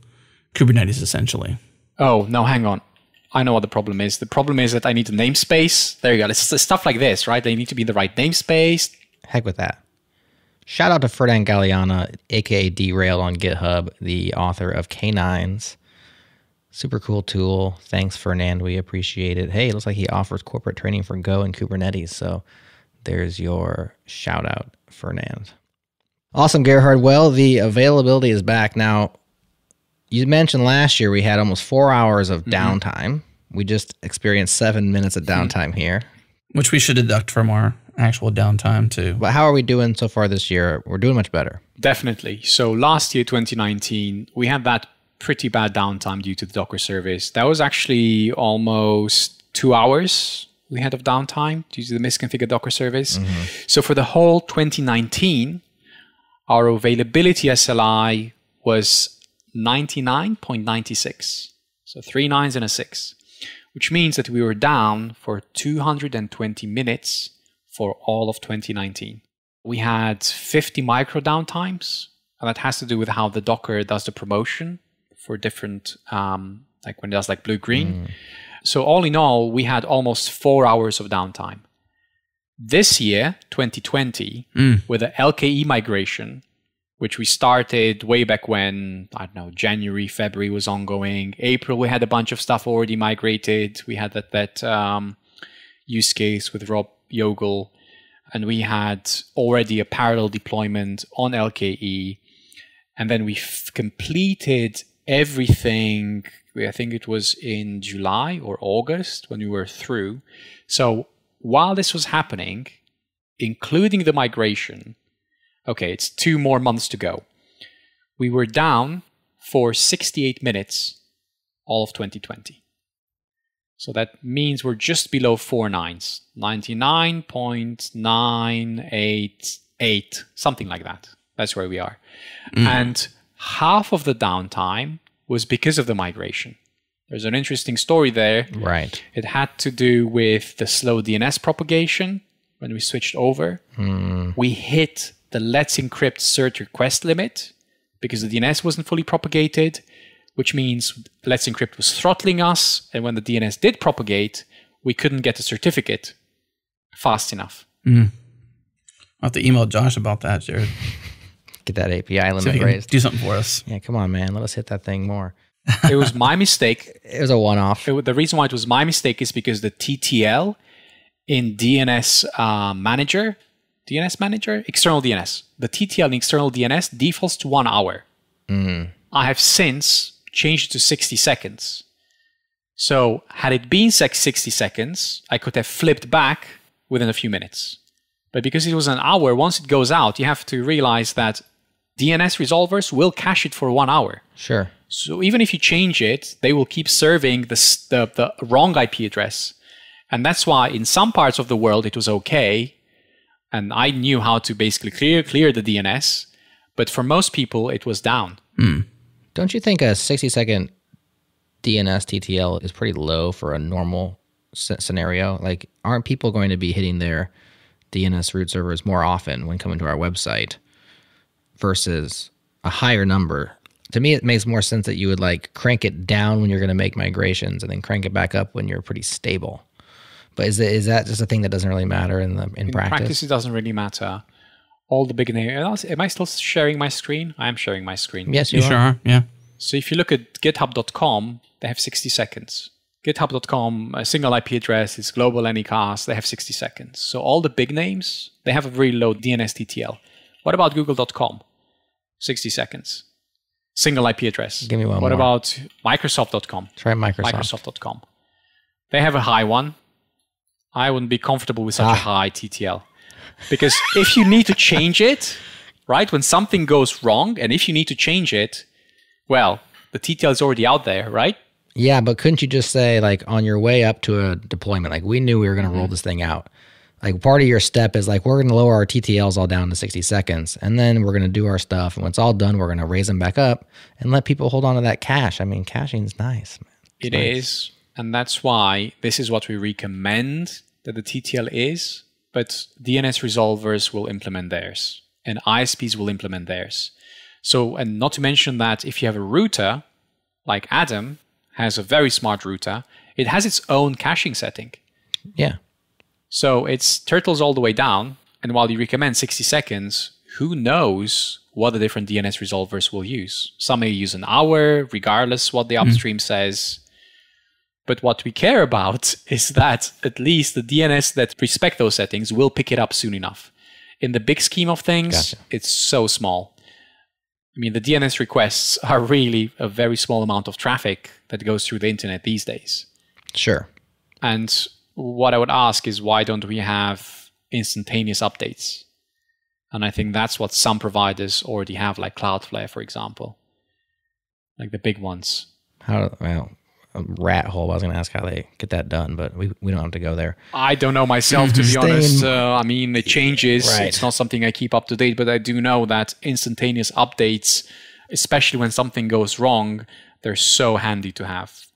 Kubernetes essentially. Oh, no, hang on. I know what the problem is. The problem is that I need a namespace. There you go. It's stuff like this, right? They need to be in the right namespace. Heck with that. Shout out to Ferdinand Galeana, aka Derailed on GitHub, the author of K9's. Super cool tool. Thanks, Fernand. We appreciate it. Hey, it looks like he offers corporate training for Go and Kubernetes. So there's your shout out, Fernand. Awesome, Gerhard. Well, the availability is back. Now, you mentioned last year we had almost 4 hours of downtime. We just experienced 7 minutes of downtime here. Which we should deduct from our actual downtime too. But how are we doing so far this year? We're doing much better. Definitely. So last year, 2019, we had that pretty bad downtime due to the Docker service. That was actually almost 2 hours we had of downtime due to the misconfigured Docker service. So for the whole 2019, our availability SLI was 99.96. So 3 9s and a 6, which means that we were down for 220 minutes for all of 2019. We had 50 micro downtimes, and that has to do with how the Docker does the promotion for different, like when it does like blue-green. So all in all, we had almost 4 hours of downtime. This year, 2020, with the LKE migration, which we started way back when, I don't know, January, February was ongoing. April, we had a bunch of stuff already migrated. We had that use case with Rob Yogel, and we had already a parallel deployment on LKE. And then we completed everything, I think it was in July or August when we were through. So while this was happening, including the migration, okay, it's 2 more months to go. We were down for 68 minutes all of 2020. So that means we're just below 4 nines, 99.988, something like that. That's where we are. And half of the downtime was because of the migration. There's an interesting story there. Right. It had to do with the slow DNS propagation when we switched over. We hit the Let's Encrypt cert request limit because the DNS wasn't fully propagated, which means Let's Encrypt was throttling us. And when the DNS did propagate, we couldn't get a certificate fast enough. I'll have to email Josh about that, Jared. Get that API limit raised. Do something for us. Yeah, come on, man. Let us hit that thing more. It was my mistake. It was a one-off. The reason why it was my mistake is because the TTL in DNS Manager, external DNS. The TTL in external DNS defaults to 1 hour. I have since changed it to 60 seconds. So had it been 60 seconds, I could have flipped back within a few minutes. But because it was an hour, once it goes out, you have to realize that DNS resolvers will cache it for 1 hour. Sure. So even if you change it, they will keep serving the wrong IP address. And that's why in some parts of the world it was okay. And I knew how to basically clear the DNS. But for most people, it was down. Don't you think a 60-second DNS TTL is pretty low for a normal scenario? Like, aren't people going to be hitting their DNS root servers more often when coming to our website versus a higher number? To me, it makes more sense that you would like crank it down when you're going to make migrations and then crank it back up when you're pretty stable. But is that just a thing that doesn't really matter in practice? In practice, it doesn't really matter. All the big names. Am I still sharing my screen? I am sharing my screen. Yes, you sure are. Yeah. So if you look at github.com, they have 60 seconds. GitHub.com, a single IP address, it's global Anycast, they have 60 seconds. So all the big names, they have a very low DNS TTL. What about Google.com? 60 seconds. Single IP address. Give me one What more. about Microsoft.com? Try Microsoft. Microsoft.com. They have a high one. I wouldn't be comfortable with such a high TTL. Because if you need to change it, right, when something goes wrong, and if you need to change it, well, the TTL is already out there, right? Yeah, but couldn't you just say, like, on your way up to a deployment, like, we knew we were going to roll this thing out. Like, part of your step is, like, we're going to lower our TTLs all down to 60 seconds, and then we're going to do our stuff. And when it's all done, we're going to raise them back up and let people hold on to that cache. I mean, caching's nice, man. It is, and that's why this is what we recommend that the TTL is, but DNS resolvers will implement theirs, and ISPs will implement theirs. So, and not to mention that if you have a router, like Adam has a very smart router, it has its own caching setting. Yeah. So it's turtles all the way down, and while you recommend 60 seconds, who knows what the different DNS resolvers will use. Some may use an hour, regardless what the upstream says. But what we care about is that at least the DNS that respect those settings will pick it up soon enough. In the big scheme of things, It's so small. I mean, the DNS requests are really a very small amount of traffic that goes through the internet these days. Sure. And what I would ask is, why don't we have instantaneous updates? And I think that's what some providers already have, like Cloudflare, for example. Like the big ones. Well, a rat hole. I was going to ask how they get that done, but we don't have to go there. I don't know myself, to be honest. I mean, it changes. Right. It's not something I keep up to date, but I do know that instantaneous updates, especially when something goes wrong, they're so handy to have.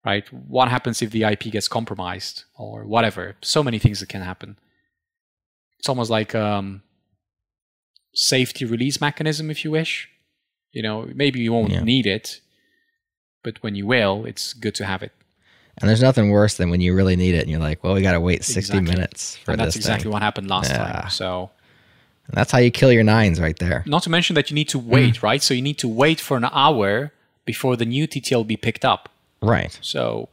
Right? What happens if the IP gets compromised or whatever? So many things that can happen. It's almost like safety release mechanism, if you wish. You know, maybe you won't need it, but when you will, it's good to have it. And there's nothing worse than when you really need it and you're like, well, we got to wait 60 minutes for this. And that's exactly thing. what happened last time. So And that's how you kill your nines right there. Not to mention that you need to wait, right? So you need to wait for an hour before the new TTL will be picked up. Right. So,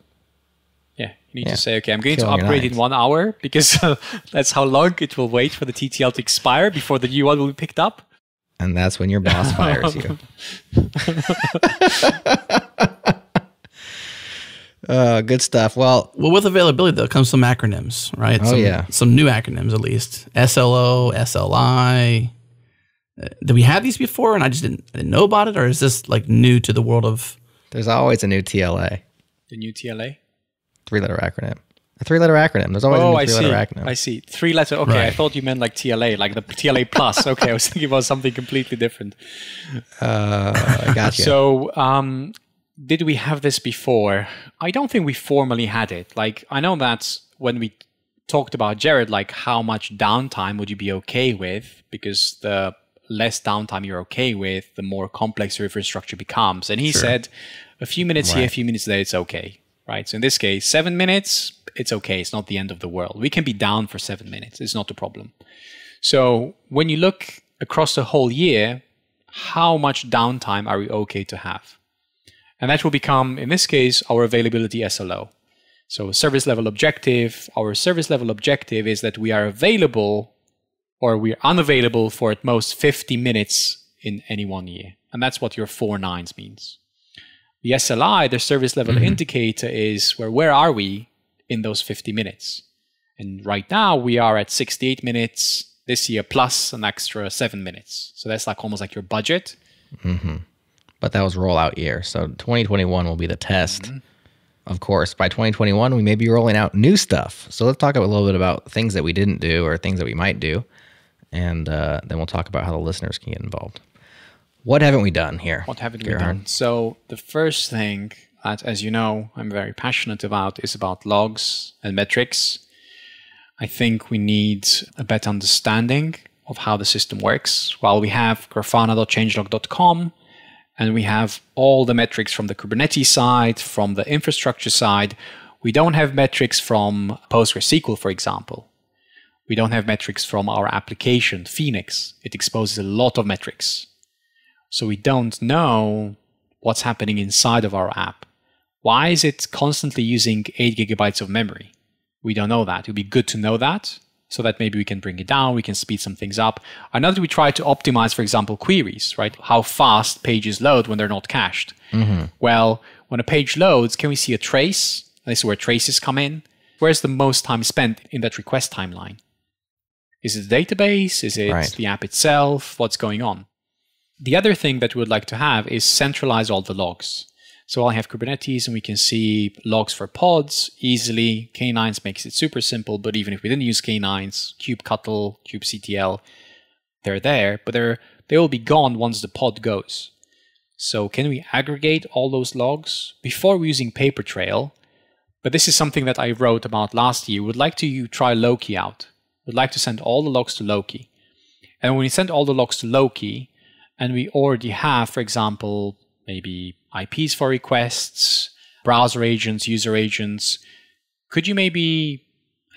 yeah, you need to say, okay, I'm going to upgrade in 1 hour because that's how long it will wait for the TTL to expire before the new one will be picked up. And that's when your boss fires you. Good stuff. Well, with availability, though, comes some acronyms, right? Some new acronyms, at least. SLO, SLI. Did we have these before and I didn't know about it? Or is this like new to the world of... There's always a new TLA. The new TLA? 3-letter acronym. A 3-letter acronym. There's always a new 3-letter acronym. I see. 3-letter. Okay, right. I thought you meant like TLA, like the TLA plus. Okay, I was thinking about something completely different. I got you. So, did we have this before? I don't think we formally had it. Like, I know that when we talked about Jared, like how much downtime would you be okay with? Because the less downtime you're okay with, the more complex your infrastructure becomes. And he said a few minutes here, a few minutes there, it's okay. Right. So in this case, 7 minutes, it's okay. It's not the end of the world. We can be down for 7 minutes. It's not a problem. So when you look across the whole year, how much downtime are we okay to have? And that will become, in this case, our availability SLO. So service level objective, our service level objective is that we are available or we're unavailable for at most 50 minutes in any 1 year. And that's what your 4 nines means. The SLI, the service level indicator, is where are we in those 50 minutes? And right now we are at 68 minutes this year plus an extra 7 minutes. So that's like almost like your budget. But that was rollout year. So 2021 will be the test. Of course, by 2021, we may be rolling out new stuff. So let's talk a little bit about things that we didn't do or things that we might do. And then we'll talk about how the listeners can get involved. What haven't we done here? What haven't we done? So the first thing that, as you know, I'm very passionate about is about logs and metrics. I think we need a better understanding of how the system works. While we have grafana.changelog.com and we have all the metrics from the Kubernetes side, from the infrastructure side, we don't have metrics from PostgreSQL, for example. We don't have metrics from our application, Phoenix. It exposes a lot of metrics. So we don't know what's happening inside of our app. Why is it constantly using 8 gigabytes of memory? We don't know that. It would be good to know that so that maybe we can bring it down, we can speed some things up. I know that we try to optimize, for example, queries, right? How fast pages load when they're not cached. Well, when a page loads, can we see a trace? This is where traces come in. Where's the most time spent in that request timeline? Is it the database? Is it the app itself? What's going on? The other thing that we would like to have is centralize all the logs. So I have Kubernetes and we can see logs for pods easily. K9s makes it super simple, but even if we didn't use K9s, kubectl, kubectl, they're there, but they will be gone once the pod goes. So can we aggregate all those logs? Before we're using Papertrail, but this is something that I wrote about last year, we'd like to try Loki out. We'd like to send all the logs to Loki. And when we send all the logs to Loki, and we already have, for example, maybe IPs for requests, browser agents, user agents, could you maybe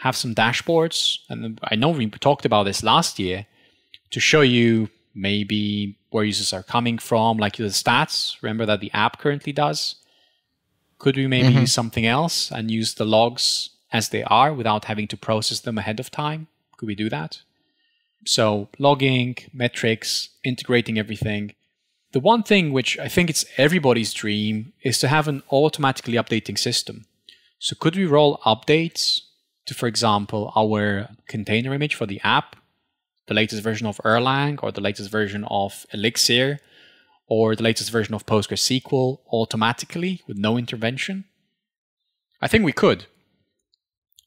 have some dashboards? And I know we talked about this last year to show you maybe where users are coming from, like the stats. Remember that the app currently does. Could we maybe use something else and use the logs as they are without having to process them ahead of time? Could we do that? So logging, metrics, integrating everything. The one thing which I think it's everybody's dream is to have an automatically updating system. So could we roll updates to, for example, our container image for the app, the latest version of Erlang or the latest version of Elixir or the latest version of PostgreSQL automatically with no intervention? I think we could.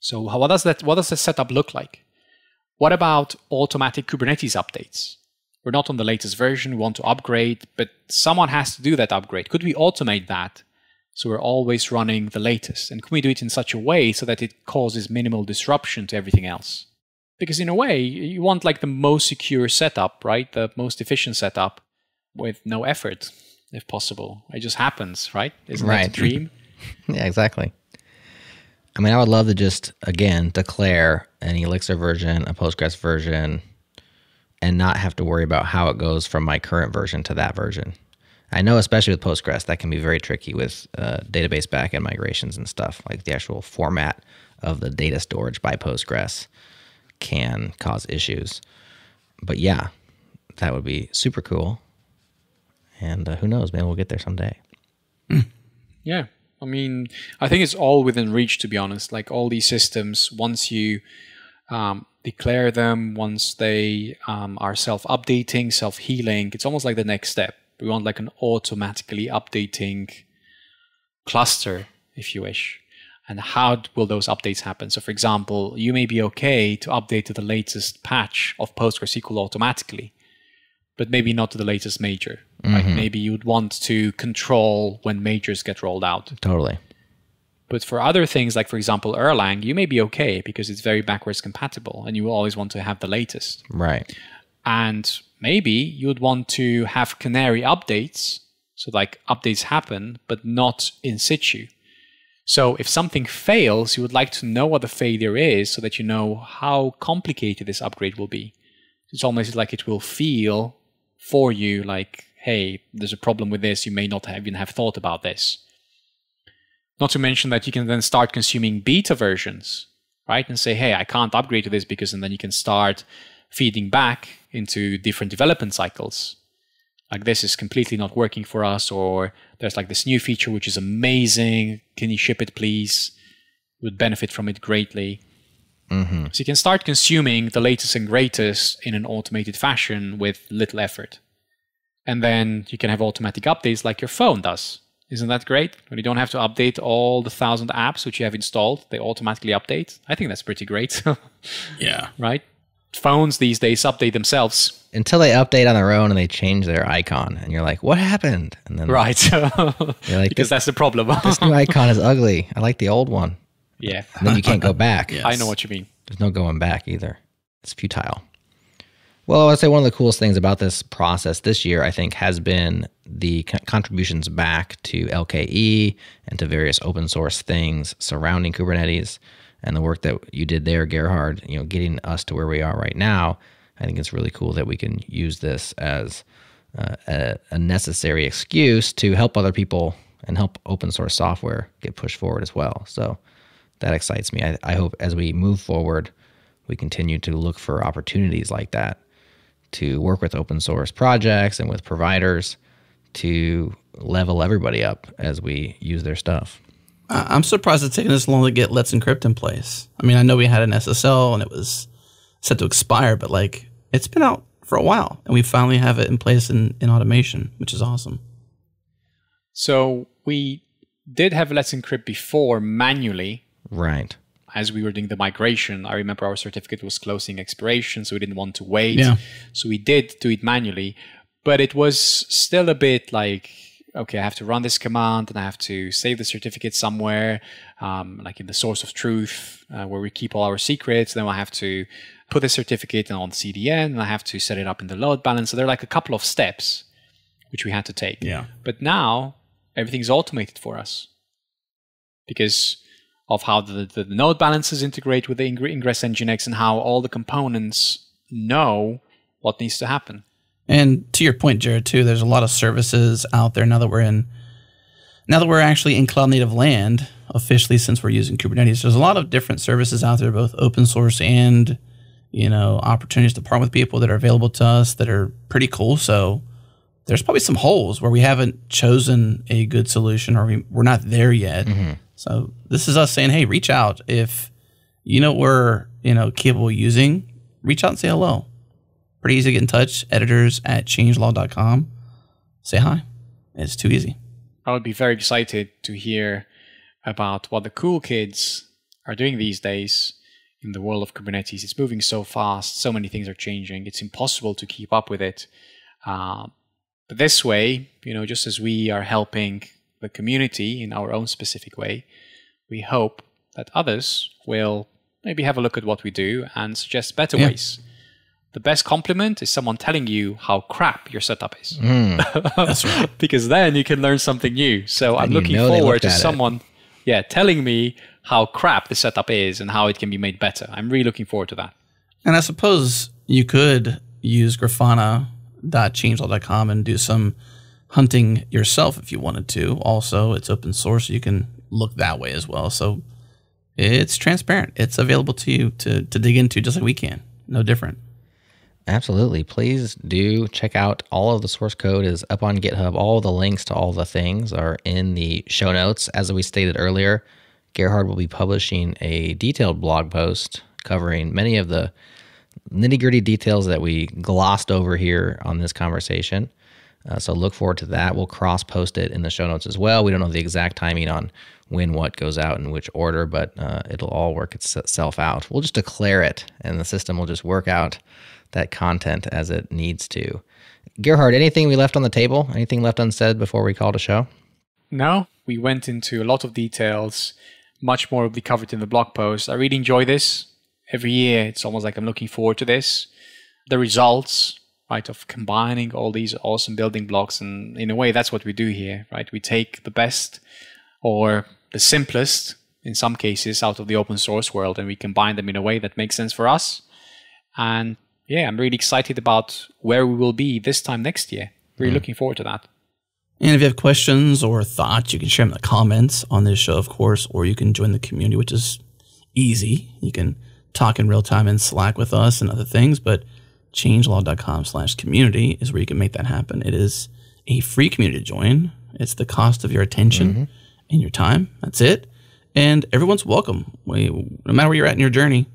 So what does the setup look like? What about automatic Kubernetes updates? We're not on the latest version, we want to upgrade, but someone has to do that upgrade. Could we automate that so we're always running the latest? And can we do it in such a way so that it causes minimal disruption to everything else? Because in a way, you want like the most secure setup, right? The most efficient setup with no effort, if possible. It just happens, right? Isn't that the dream? Yeah, exactly. I mean, I would love to just, again, declare an Elixir version, a Postgres version, and not have to worry about how it goes from my current version to that version. I know, especially with Postgres, that can be very tricky with database backend migrations and stuff. Like the actual format of the data storage by Postgres can cause issues. But yeah, that would be super cool. And who knows, maybe we'll get there someday. Yeah. I mean, I think it's all within reach, to be honest. Like all these systems, once you declare them, once they are self-updating, self-healing, it's almost like the next step. We want like an automatically updating cluster, if you wish. And how will those updates happen? So for example, you may be okay to update to the latest patch of PostgreSQL automatically, but maybe not to the latest major. Right? Maybe you'd want to control when majors get rolled out. Totally. But for other things, like for example, Erlang, you may be okay because it's very backwards compatible and you will always want to have the latest. Right. And maybe you'd want to have canary updates. So like updates happen, but not in situ. So if something fails, you would like to know what the failure is so that you know how complicated this upgrade will be. It's almost like it will feel for you like, hey, there's a problem with this. You may not even have thought about this. Not to mention that you can then start consuming beta versions, right? And say, hey, I can't upgrade to this because, and then you can start feeding back into different development cycles. Like this is completely not working for us, or there's like this new feature which is amazing. Can you ship it, please? Would benefit from it greatly. So you can start consuming the latest and greatest in an automated fashion with little effort. And then you can have automatic updates like your phone does. Isn't that great? When you don't have to update all the 1,000 apps which you have installed, they automatically update. I think that's pretty great. Yeah. Right? Phones these days update themselves. Until they update on their own and they change their icon. And you're like, what happened? And then right. You're like, because that's the problem. This new icon is ugly. I like the old one. Yeah. And then you can't go back. Yes. I know what you mean. There's no going back either. It's futile. Well, I'd say one of the coolest things about this process this year, I think, has been the contributions back to LKE and to various open source things surrounding Kubernetes, and the work that you did there, Gerhard, getting us to where we are right now. I think it's really cool that we can use this as a necessary excuse to help other people and help open source software get pushed forward as well. So that excites me. I hope as we move forward, we continue to look for opportunities like that to work with open source projects and with providers to level everybody up as we use their stuff. I'm surprised it's taken this long to get Let's Encrypt in place. I mean, I know we had an SSL and it was set to expire, but like it's been out for a while and we finally have it in place in automation, which is awesome. So we did have Let's Encrypt before manually. Right. As we were doing the migration, I remember our certificate was closing expiration, so we didn't want to wait. Yeah. So we did do it manually, but it was still a bit like, okay, I have to run this command and I have to save the certificate somewhere, like in the source of truth, where we keep all our secrets. Then I have to put the certificate on CDN and I have to set it up in the load balancer. There are like a couple of steps which we had to take. Yeah. But now everything's automated for us because of how the node balancers integrate with the Ingress Nginx and how all the components know what needs to happen. And to your point, Jared, too, there's a lot of services out there now that we're actually in cloud native land officially, since we're using Kubernetes. There's a lot of different services out there, both open source and opportunities to partner with people that are available to us that are pretty cool. So there's probably some holes where we haven't chosen a good solution or we're not there yet. So this is us saying, hey, reach out. If you know what we're capable of using, reach out and say hello. Pretty easy to get in touch. editors@changelog.com. Say hi. It's too easy. I would be very excited to hear about what the cool kids are doing these days in the world of Kubernetes. It's moving so fast. So many things are changing. It's impossible to keep up with it. But this way, just as we are helping the community in our own specific way, we hope that others will maybe have a look at what we do and suggest better ways. The best compliment is someone telling you how crap your setup is. That's right. Because then you can learn something new. So I'm looking forward to someone telling me how crap the setup is and how it can be made better. I'm really looking forward to that. And I suppose you could use grafana.changelog.com and do some hunting yourself if you wanted to. Also, it's open source, so you can look that way as well. So it's transparent. It's available to you to dig into just like we can. No different. Absolutely. Please do check out all of the source code is up on GitHub. All the links to all the things are in the show notes. As we stated earlier, Gerhard will be publishing a detailed blog post covering many of the nitty-gritty details that we glossed over here on this conversation. So look forward to that. We'll cross-post it in the show notes as well. We don't know the exact timing on when what goes out in which order, but it'll all work itself out. We'll just declare it, and the system will just work out that content as it needs to. Gerhard, anything we left on the table? Anything left unsaid before we call it a show? No, we went into a lot of details. Much more will be covered in the blog post. I really enjoy this. Every year, it's almost like I'm looking forward to this. The results, right, of combining all these awesome building blocks, and in a way, that's what we do here, right? We take the best or the simplest, in some cases, out of the open source world, and we combine them in a way that makes sense for us. And yeah, I'm really excited about where we will be this time next year. Really looking forward to that. And if you have questions or thoughts, you can share them in the comments on this show, of course, or you can join the community, which is easy. You can talk in real time in Slack with us and other things, but changelog.com/community is where you can make that happen. It is a free community to join. It's the cost of your attention and your time. That's it. And everyone's welcome. No matter where you're at in your journey,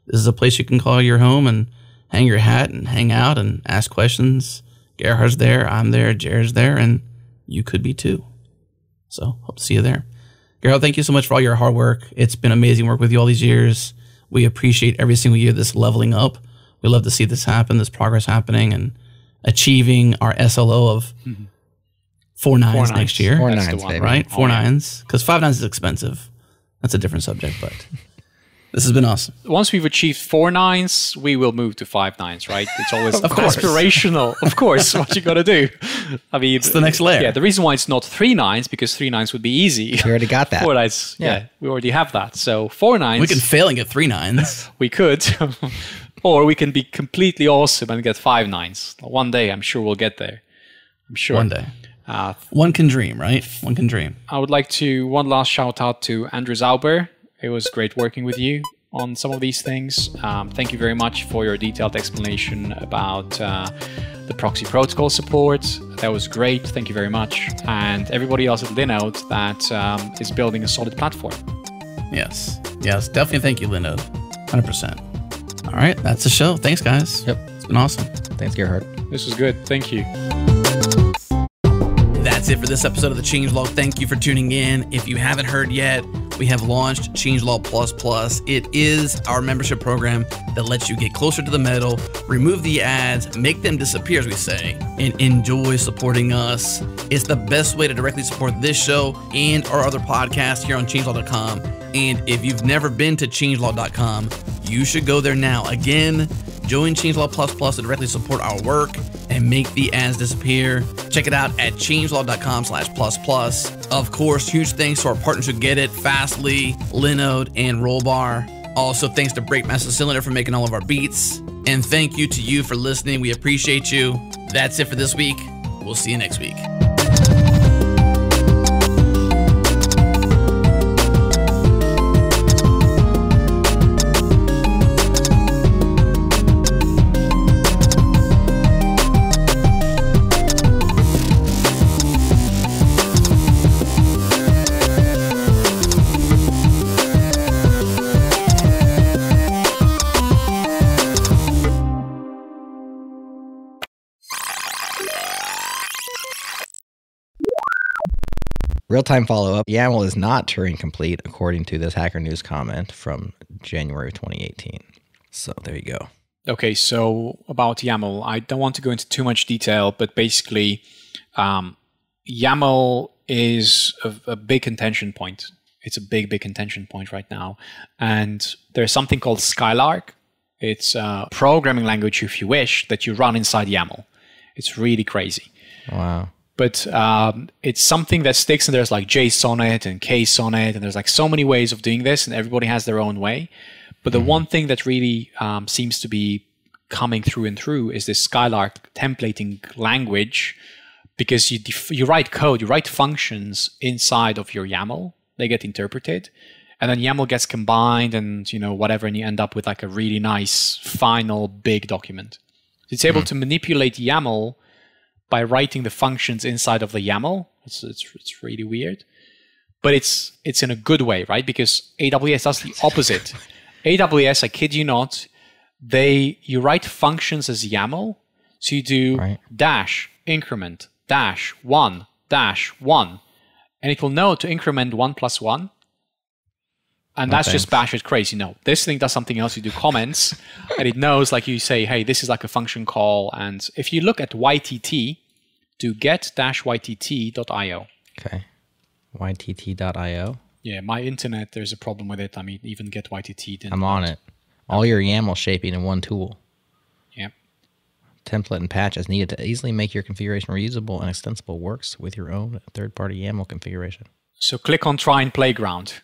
this is a place you can call your home and hang your hat and hang out and ask questions. Gerhard's there, I'm there, Jared's there, and you could be too. So hope to see you there. Gerhard, thank you so much for all your hard work. It's been amazing work with you all these years. We appreciate every single year this leveling up. We love to see this happen, this progress happening, and achieving our SLO of 4 nines next year. 4 nines, baby. Right? 4 nines. Because 5 nines is expensive. That's a different subject, but this has been awesome. Once we've achieved 4 nines, we will move to 5 nines, right? It's always aspirational. Of course, what you got to do. I mean, it's the next layer. Yeah, the reason why it's not 3 nines, because 3 nines would be easy. We already got that. 4 nines, yeah, we already have that. So 4 nines. We can fail and get 3 nines. We could. Or we can be completely awesome and get 5 nines. One day, I'm sure we'll get there. I'm sure. One day. One can dream, right? One can dream. I would like to, one last shout out to Andrew Zauber. It was great working with you on some of these things. Thank you very much for your detailed explanation about the proxy protocol support. That was great. Thank you very much. And everybody else at Linode that is building a solid platform. Yes. Yes. Definitely thank you, Linode. 100%. All right. That's the show. Thanks, guys. Yep. It's been awesome. Thanks, Gerhard. This was good. Thank you. That's it for this episode of the Changelog. Thank you for tuning in. If you haven't heard yet, we have launched Changelog Plus. It is our membership program that lets you get closer to the metal, remove the ads, make them disappear, as we say, and enjoy supporting us. It's the best way to directly support this show and our other podcasts here on changelog.com. And if you've never been to changelog.com, you should go there now. Again, join Changelog Plus to directly support our work and make the ads disappear. Check it out at changelog.com/plus. Of course, huge thanks to our partners who get it, Fastly, Linode, and Rollbar. Also, thanks to Breakmaster Cylinder for making all of our beats. And thank you to you for listening. We appreciate you. That's it for this week. We'll see you next week. Real-time follow-up. YAML is not Turing complete, according to this Hacker News comment from January 2018. So there you go. Okay, so about YAML, I don't want to go into too much detail, but basically, YAML is a big contention point. It's a big contention point right now. And there's something called Skylark. It's a programming language, if you wish, that you run inside YAML. It's really crazy. Wow. But it's something that sticks, and there's like JSONet and KSONet, and there's like so many ways of doing this, and everybody has their own way. But the one thing that really seems to be coming through and through is this Skylark templating language, because you write code, you write functions inside of your YAML, they get interpreted, and then YAML gets combined and whatever, and you end up with like a really nice final big document. It's able to manipulate YAML by writing the functions inside of the YAML. It's really weird, but it's in a good way, right? Because AWS does the opposite. AWS, I kid you not, you write functions as YAML, so you do dash increment dash 1 dash 1, and it will know to increment 1 plus 1. And that's just batshit crazy. No, this thing does something else. You do comments, and it knows, like you say, hey, this is like a function call. And if you look at YTT, do get-ytt.io. Okay. YTT.io? Yeah, my internet, there's a problem with it. I mean, even get YTT. I'm on it. All your YAML shaping in one tool. Yep. Template and patch as needed to easily make your configuration reusable and extensible. Works with your own third-party YAML configuration. So click on Try and Playground.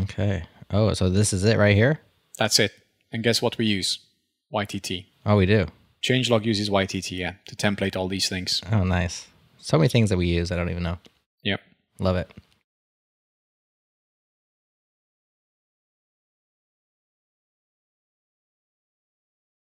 Okay. Oh, so this is it right here? That's it. And guess what we use? YTT. Oh, we do? Changelog uses YTT, yeah, to template all these things. Oh, nice. So many things that we use I don't even know. Yep. Love it.